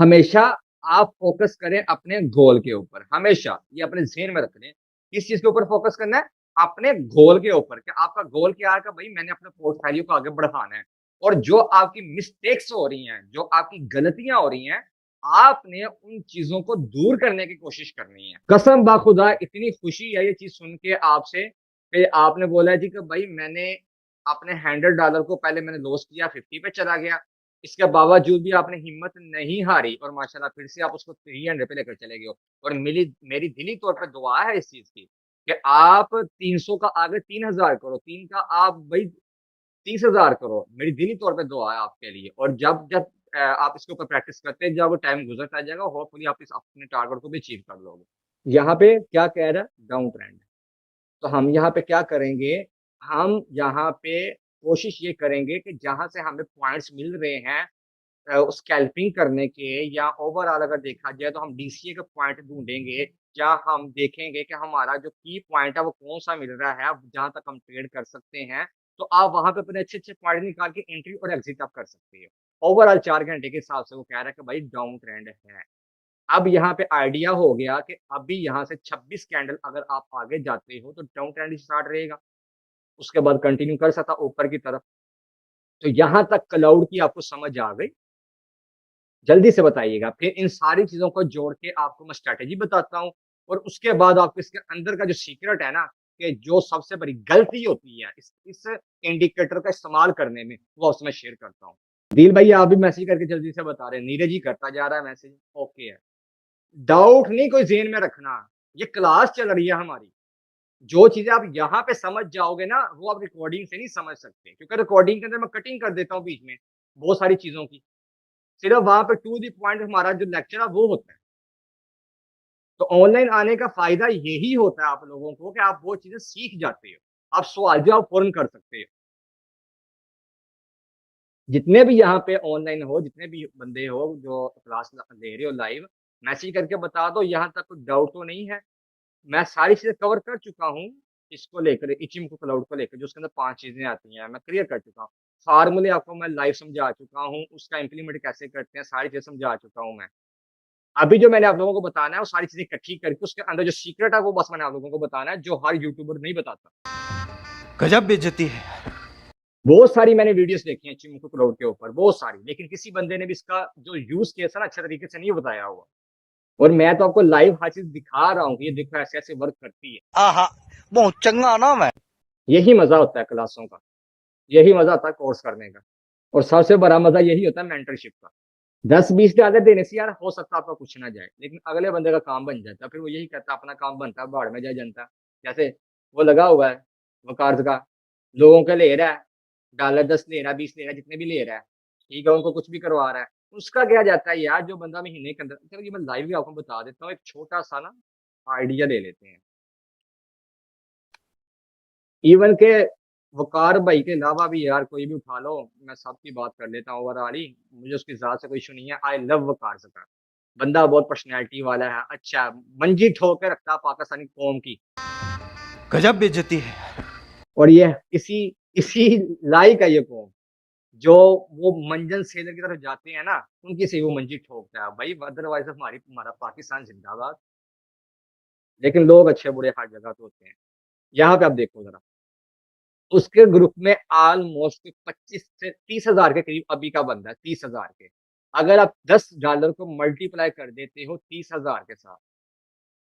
S1: हमेशा आप फ़ोकस करें अपने गोल के ऊपर, हमेशा ये अपने ज़हन में रख लें। किस चीज़ के ऊपर फ़ोकस करना है? अपने गोल के ऊपर कि आपका गोल क्या है कि भई मैंने अपने पोर्टफोलियो को आगे बढ़ाना है और जो आपकी मिस्टेक्स हो रही हैं, जो आपकी गलतियाँ हो रही हैं, आपने उन चीज़ों को दूर करने की कोशिश करनी है। कसम बाखुदा इतनी खुशी है ये चीज़ सुन के आपसे कि आपने बोला है जी कि भई मैंने अपने $100 को पहले मैंने लॉस किया, 50 पे चला गया। इसके बावजूद भी आपने हिम्मत नहीं हारी और माशाल्लाह फिर से आप उसको 300 पे लेकर चले गए हो और मिली मेरी दिली तौर पे दुआ है इस चीज़ की कि आप 300 का आगे 3000 करो, 3 का आप भई 30,000 करो। मेरी दिली तौर पे दुआ है आपके लिए और जब जब आप इसके ऊपर प्रैक्टिस करते जब टाइम गुज़रता जाएगा, होपफुली आप इस अपने टारगेट को भी अचीव कर लोगे। यहाँ पे क्या कह रहा है? Down trend. तो हम यहाँ पे क्या करेंगे, हम यहाँ पे कोशिश ये करेंगे कि जहाँ से हमें पॉइंट्स मिल रहे हैं स्कैल्पिंग करने के या ओवरऑल अगर देखा जाए तो हम डीसीए के पॉइंट ढूँढेंगे, जहाँ हम देखेंगे कि हमारा जो की पॉइंट है वो कौन-सा मिल रहा है, जहाँ तक हम ट्रेड कर सकते हैं। तो आप वहाँ पे अपने अच्छे-अच्छे पॉइंट निकाल के एंट्री और एग्ज़िट आप कर सकते हो। ओवरऑल 4 घंटे के हिसाब से वो कह रहा है कि भाई डाउन ट्रेंड है। अब यहाँ पे आइडिया हो गया कि अभी यहाँ से 26 कैंडल अगर आप आगे जाते हो तो डाउन ट्रेंड स्टार्ट रहेगा। उसके बाद कंटिन्यू कर सकता ऊपर की तरफ। तो यहाँ तक क्लाउड की आपको समझ आ गई? जल्दी से बताइएगा। फिर इन सारी चीज़ों को जोड़ के आपको मैं स्ट्रैटेजी बताता हूँ और उसके बाद आपको इसके अंदर का जो सीक्रेट है ना, कि जो सबसे बड़ी गलती होती है इस इंडिकेटर का इस्तेमाल करने में, वो उसमें शेयर करता हूँ। दिल भाई आप भी मैसेज करके जल्दी से बता रहे हैं। नीरज जी करता जा रहा है मैसेज, ओके है। डाउट नहीं कोई ज़हन में रखना, ये क्लास चल रही है हमारी। जो चीज़ें आप यहाँ पे समझ जाओगे ना, वो आप रिकॉर्डिंग से नहीं समझ सकते क्योंकि रिकॉर्डिंग के अंदर मैं कटिंग कर देता हूँ बीच में, बहुत सारी चीज़ों की। सिर्फ वहाँ पे टू द पॉइंट हमारा जो लेक्चर है वो होता है। तो ऑनलाइन आने का फ़ायदा यही होता है आप लोगों को कि आप वो चीज़ें सीख जाते हो। आप सवाल जवाब फ़ौरन कर सकते हो। जितने भी यहाँ पे ऑनलाइन हो, जितने भी बंदे हो जो क्लास ले रहे हो लाइव, मैसेज करके बता दो यहाँ तक कोई डाउट तो नहीं है। मैं सारी चीज़ें कवर कर चुका हूँ, इसको लेकर इचिमोकू क्लाउड को लेकर जो उसके अंदर 5 चीज़ें आती हैं, मैं क्लियर कर चुका हूँ। फ़ॉर्मूले आपको मैं लाइव समझा चुका हूँ, उसका इम्प्लीमेंट कैसे करते हैं, सारी चीज़ें समझा चुका हूँ मैं। अभी जो मैंने आप लोगों को बताना है, वो सारी चीज़ें इकट्ठी करके उसके अंदर जो सीक्रेट है, वो बस मैंने आप लोगों को बताना है, जो हर यूट्यूबर नहीं बताता।
S4: गजब बेइज्जती है।
S1: बहुत सारी मैंने वीडियोज़ देखी हैं इचिमोकू क्लाउड के ऊपर, बहुत सारी, लेकिन किसी बंदे ने भी इसका जो यूज़ केस है ना, अच्छे तरीके से नहीं बताया हुआ। और मैं तो आपको लाइव हर चीज़ दिखा रहा हूँ कि ये देखो ऐसे-ऐसे वर्क करती है।
S4: आहा बहुत चंगा ना मैं।
S1: यही मज़ा होता है क्लासों का, यही मज़ा आता है कोर्स करने का और सबसे बड़ा मज़ा यही होता है मेंटरशिप का। 10-20 डॉलर देने से यार हो सकता है आपका कुछ ना जाए, लेकिन अगले बंदे का काम बन जाता है, फिर वो यही कहता है अपना काम बनता है, भाड़ में जाए जनता। जैसे वो लगा हुआ है वकार्स का, लोगों का ले रहा है, $10 ले रहा है, 20 ले रहा है, जितने भी ले रहा है, ठीक है, उनको कुछ भी करवा रहा है। उसका क्या जाता है यार, जो बंदा महीने के अंदर, चलो ये मैं लाइव भी आपको बता देता हूँ, एक छोटा-सा ना आइडिया ले लेते हैं। इवन के वकार भाई के अलावा भी यार कोई भी उठा लो, मैं सबकी बात कर लेता हूँ ओवरऑल ही, मुझे उसकी ज़ात से कोई इश्यू नहीं है। आई लव वकार ज़का, बंदा बहुत पर्सनैलिटी वाला है, अच्छा मंजी ठोक के रखता है पाकिस्तानी कौम की।
S4: गजब बेइज्जती है।
S1: और ये इसी इसी लायक है ये कौम, जो वो मंजन सेलर की तरफ जाते हैं ना, उनकी से वो मंजी ठोकता है भाई, अदरवाइज़ हमारा पाकिस्तान ज़िंदाबाद। लेकिन लोग अच्छे बुरे हर जगह पे होते हैं। यहाँ पे आप देखो ज़रा, उसके ग्रुप में ऑलमोस्ट 25 से 30,000 के करीब अभी का बंदा है, 30,000 के। अगर आप $10 को मल्टीप्लाई कर देते हो 30,000 के साथ,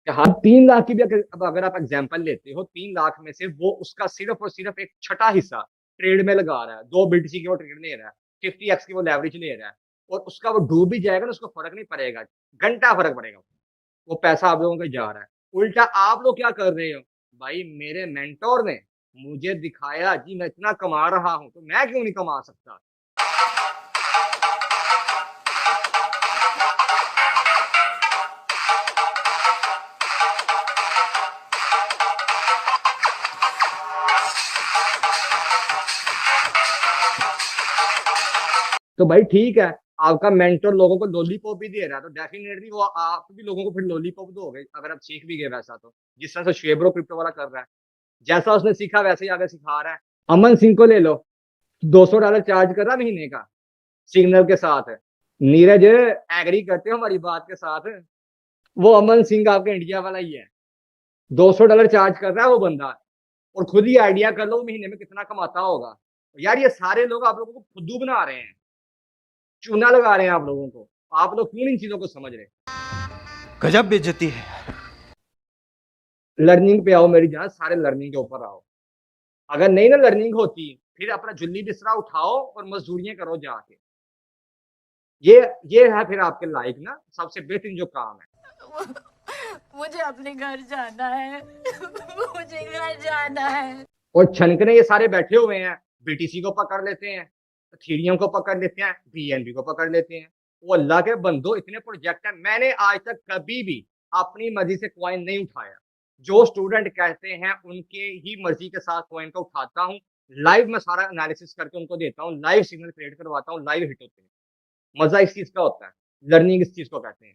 S1: कि हाँ 3 लाख की भी अगर आप एग्ज़ाम्पल लेते हो, 3 लाख में से वो उसका सिर्फ़ और सिर्फ़ एक छठा हिस्सा ट्रेड में लगा रहा है, 2 BTC की वो ट्रेड ले रहा है, 50x की वो लेवरेज ले रहा है, और उसका वो डूब भी जाएगा ना, उसको फ़र्क नहीं पड़ेगा, घंटा फ़र्क पड़ेगा। वो पैसा आप लोगों का जा रहा है। उल्टा आप लोग क्या कर रहे हो? भाई मेरे मेंटर ने मुझे दिखाया कि मैं इतना कमा रहा हूँ, तो मैं क्यों नहीं कमा सकता? तो भाई ठीक है, आपका मेंटर लोगों को लॉलीपॉप भी दे रहा है, तो डेफिनिटली वो आप भी लोगों को फिर लॉलीपॉप दोगे, अगर आप सीख भी गए वैसा तो। जिस तरह से शेब्रो क्रिप्टो वाला कर रहा है। जैसा उसने सीखा वैसे ही आगे सिखा रहा है। अमन सिंह को ले लो, $200 चार्ज कर रहा है महीने का, सिग्नल के साथ। नीरज एग्री करते हो हमारी बात के साथ? वो अमन सिंह आपके इंडिया वाला ही है। $200 चार्ज कर रहा है वो बंदा, और खुद ही आइडिया कर लो महीने में कितना कमाता होगा। यार ये सारे लोग आप लोगों को फुद्दू बना रहे हैं, चूना लगा रहे हैं आप लोगों को। आप लोग क्यों इन चीजों को समझ रहे?
S4: गजब बेइज्जती है।
S1: लर्निंग पे आओ मेरी जान, सारे लर्निंग के ऊपर आओ। अगर नहीं ना लर्निंग होती, फिर अपना जुल्ली बिस्तरा उठाओ और मजदूरियां करो जाके। ये है फिर आपके लाइक ना सबसे बेहतरीन जो काम है।
S3: मुझे अपने घर जाना है। मुझे घर जाना है।
S1: और छनकने ये सारे बैठे हुए हैं, बीटीसी को पकड़ लेते हैं, थीरियम को पकड़ लेते हैं, बीएनबी को पकड़ लेते हैं। वो अल्लाह के बंदो, इतने प्रोजेक्ट हैं, मैंने आज तक कभी भी अपनी मर्जी से कॉइन नहीं उठाया। जो स्टूडेंट कहते हैं उनके ही मर्जी के साथ कॉइन को उठाता हूँ। लाइव में सारा एनालिसिस करके उनको देता हूँ, लाइव सिग्नल क्रिएट करवाता हूँ, लाइव हिट होते हैं। मजा इस चीज का होता है, लर्निंग इस चीज को कहते हैं।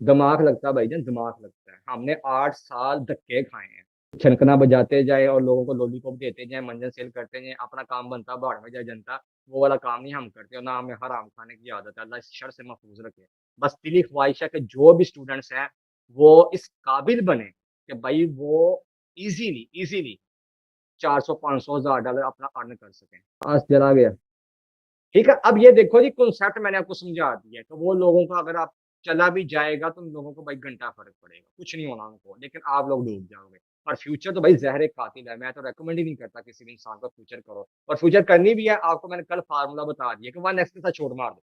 S1: दिमाग लगता है भाईजान, दिमाग लगता है। हमने 8 साल धक्के खाए हैं, छनकना बजाते जाए और लोगों को लॉलीपॉप देते जाए, मंजन सेल करते जाए, अपना काम बनता बाहर में जाए जनता। वो वाला काम नहीं हम करते, और ना हमें हराम खाने की आदत है। अल्लाह इस शर से महफूज रखे। बस दिली ख्वाहिश है कि जो भी स्टूडेंट्स हैं वो इस काबिल बने कि भाई वो इजीली इजीली 400 500 $1000 अपना अर्न कर सकें। आज चला गया। ठीक है, अब ये देखो जी, कॉन्सेप्ट मैंने आपको समझा दिया है, तो वो लोगों का अगर आप चला भी जाएगा तो उन लोगों को भाई घंटा फर्क पड़ेगा, कुछ नहीं होना उनको, लेकिन आप लोग डूब जाओगे। और फ्यूचर तो भाई जहर कातिल है, मैं तो रेकमेंड ही नहीं करता किसी भी इंसान को फ्यूचर करो। और फ्यूचर करनी भी है आपको, मैंने कल फार्मूला बता दिया कि 1x के साथ छोड़ मार दो।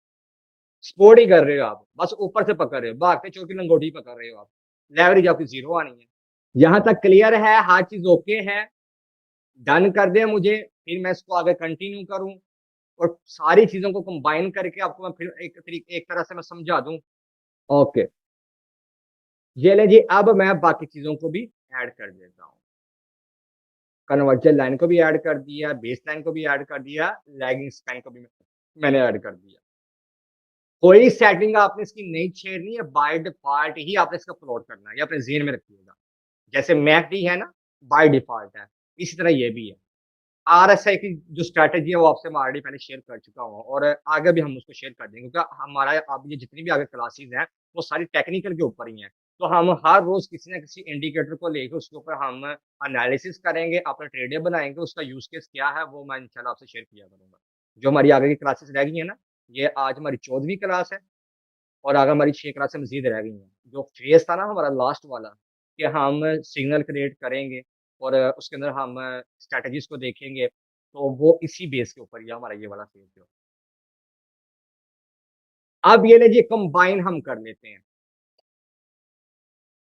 S1: स्पोर्ट ही कर रहे हो आप, बस ऊपर से पकड़ रहे हो, भागते चोर की लंगोटी पकड़ रहे हो आप। लेवरेज आपकी जीरो आनी है। यहाँ तक क्लियर है, हर चीज ओके है, डन कर दे मुझे, फिर मैं इसको आगे कंटिन्यू करूं और सारी चीजों को कंबाइन करके आपको मैं फिर एक तरह से मैं समझा दूं। ओके, ये ले जी, अब मैं बाकी चीजों को भी ऐड कर देता हूँ। कन्वर्जन लाइन को भी ऐड कर दिया, बेस लाइन को भी ऐड कर दिया, लैगिंग स्पैन को भी मैंने ऐड कर दिया। कोई सेटिंग आपने इसकी नहीं छेड़नी है, बाय डिफॉल्ट ही आपने इसका प्लॉट करना है, ये अपने जेन में रखिएगा। जैसे मैकडी है ना, बाय डिफॉल्ट है, इसी तरह ये भी है। आरएसआई की जो स्ट्रैटेजी है वो आपसे मैं ऑलरेडी पहले शेयर कर चुका हूँ, और आगे भी हम उसको शेयर कर देंगे, क्योंकि हमारा अब ये जितनी भी आगे क्लासेस हैं वो सारी टेक्निकल के ऊपर ही हैं। तो हम हर रोज किसी ना किसी इंडिकेटर को लेकर उसके ऊपर हम एनालिसिस करेंगे, अपना ट्रेडर बनाएंगे, उसका यूज केस क्या है वो मैं इंशाल्लाह आपसे शेयर किया करूंगा। जो हमारी आगे की क्लासेस रह गई है ना, ये आज हमारी 14वीं क्लास है, और आगे हमारी 6 क्लासें मजीद रह गई हैं। जो फेज था ना हमारा लास्ट वाला, कि हम सिग्नल क्रिएट करेंगे और उसके अंदर हम स्ट्रैटेजीज को देखेंगे, तो वो इसी बेस के ऊपर ही है हमारा ये वाला फेज जो। अब ये लीजिए कंबाइन हम कर लेते हैं।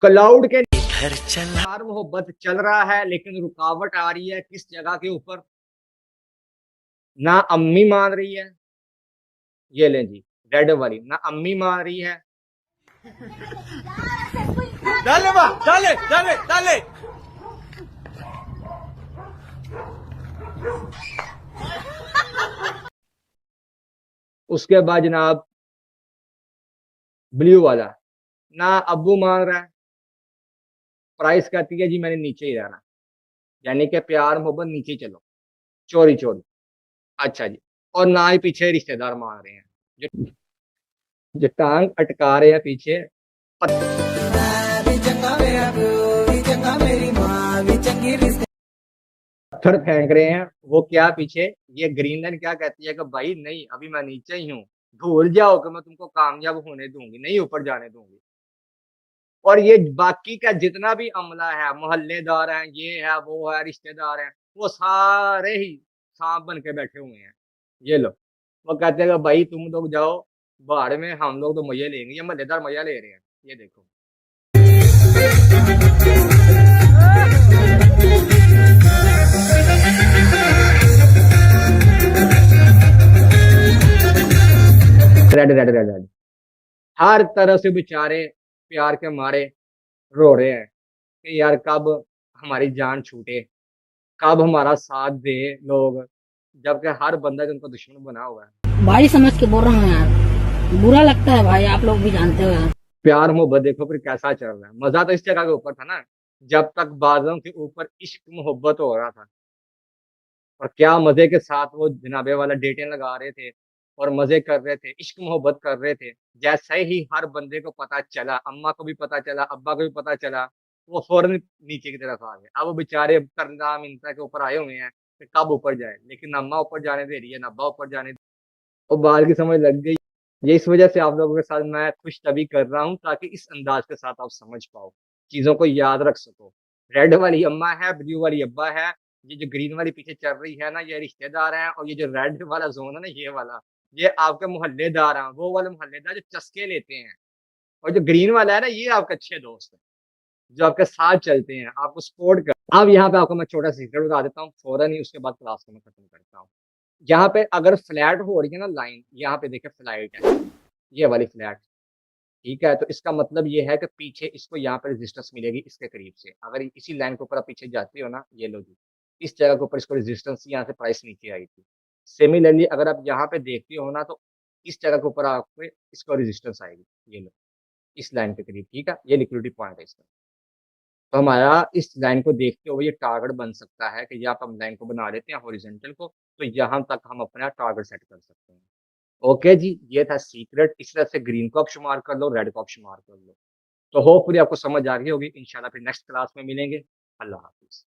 S1: क्लाउड के
S2: घर चला
S1: प्यार मोहब्बत चल रहा है लेकिन रुकावट आ रही है किस जगह के ऊपर? ना अम्मी मान रही है, ये लें जी रेड वाली, ना अम्मी मान रही है,
S4: डाले वाह, डाले डाले डाले।
S1: उसके बाद जनाब ब्लू वाला, ना अब्बू मान रहा है, प्राइस कहती है जी मैंने नीचे ही रहना, यानी कि प्यार मोहब्बत नीचे ही चलो, चोरी चोरी। अच्छा जी, और ना ही पीछे रिश्तेदार मान रहे हैं, जो जो टांग अटका रहे हैं पीछे, पत्थर फेंक रहे हैं, वो क्या पीछे, ये ग्रीन लाइन क्या कहती है कि भाई नहीं अभी मैं नीचे ही हूँ, भूल जाओ कि मैं तुमको कामयाब होने दूंगी, नहीं ऊपर जाने दूंगी। और ये बाकी का जितना भी अमला है, मोहल्लेदार हैं, ये है वो है, रिश्तेदार हैं, वो सारे ही सांप बन के बैठे हुए हैं। ये लो, वो कहते हैं कि भाई तुम लोग जाओ बाहर में, हम लोग तो मजे लेंगे, ये मोहल्लेदार मजा ले रहे हैं। ये देखो रेड रेड रेड रेड, हर तरह से बेचारे प्यार के मारे रो रहे हैं कि यार कब हमारी जान छूटे, कब हमारा साथ दे लोग, जबकि हर बंदा जो उनको दुश्मन बना हुआ है।
S5: भाई समझ के बोल रहा हूँ यार, बुरा लगता है भाई, आप लोग भी जानते हो यार।
S1: प्यार मोहब्बत देखो फिर कैसा चल रहा है। मजा तो इस जगह के ऊपर था ना, जब तक बाजों के ऊपर इश्क मोहब्बत हो रहा था, और क्या मजे के साथ वो जनाबे वाला डेटें लगा रहे थे और मजे कर रहे थे, इश्क मोहब्बत कर रहे थे। जैसे ही हर बंदे को पता चला, अम्मा को भी पता चला, अब्बा को भी पता चला, वो फौरन नीचे की तरफ आ गए। अब वो बेचारे करना मिनता के ऊपर आए हुए हैं कि कब ऊपर जाए, लेकिन ना अम्मा ऊपर जाने दे रही है ना अब्बा ऊपर जाने, और बाल की समझ लग गई। ये इस वजह से आप लोगों के साथ मैं खुश तभी कर रहा हूँ ताकि इस अंदाज के साथ आप समझ पाओ, चीजों को याद रख सको। रेड वाली अम्मा है, ब्लू वाली अब्बा है, ये जो ग्रीन वाली पीछे चल रही है ना ये रिश्तेदार हैं, और ये जो रेड वाला जोन है ना ये वाला, ये आपके मोहल्लेदार हैं, वो वाले मोहल्लेदार जो चस्के लेते हैं। और जो ग्रीन वाला है ना ये आपके अच्छे दोस्त है, जो आपके साथ चलते हैं, आपको सपोर्ट कर। अब यहाँ पे आपको मैं छोटा सा सीक्रेट बता देता हूँ, फौरन ही उसके बाद क्लास को मैं खत्म करता हूँ। यहाँ पे अगर फ्लैट हो रही है ना लाइन, यहाँ पे देखिए फ्लाइट है, ये वाली फ्लैट, ठीक है, तो इसका मतलब ये है कि पीछे इसको यहाँ पे रेजिस्टेंस मिलेगी इसके करीब से। अगर इसी लाइन के ऊपर आप पीछे जाते हो ना, ये लो जी, इस जगह के ऊपर इसको रेजिस्टेंस, यहाँ से प्राइस नीचे आई थी। सिमिलरली अगर आप यहाँ पे देखते हो ना, तो इस जगह के ऊपर आपको इसको रेजिस्टेंस आएगी, ये लो इस लाइन के करीब, ठीक है, ये लिक्विडिटी पॉइंट है इसका। तो हमारा इस लाइन को देखते हुए ये टारगेट बन सकता है कि यहाँ पर हम लाइन को बना लेते हैं हॉरिजॉन्टल को, तो यहाँ तक हम अपना टारगेट सेट कर सकते हैं। ओके जी, ये था सीक्रेट। इस तरह से ग्रीन को आप शुमार कर लो, रेड को आप शुमार कर लो। तो होपफुली आपको समझ आ गई होगी। इंशाल्लाह फिर नेक्स्ट क्लास में मिलेंगे। अल्लाह हाफिज।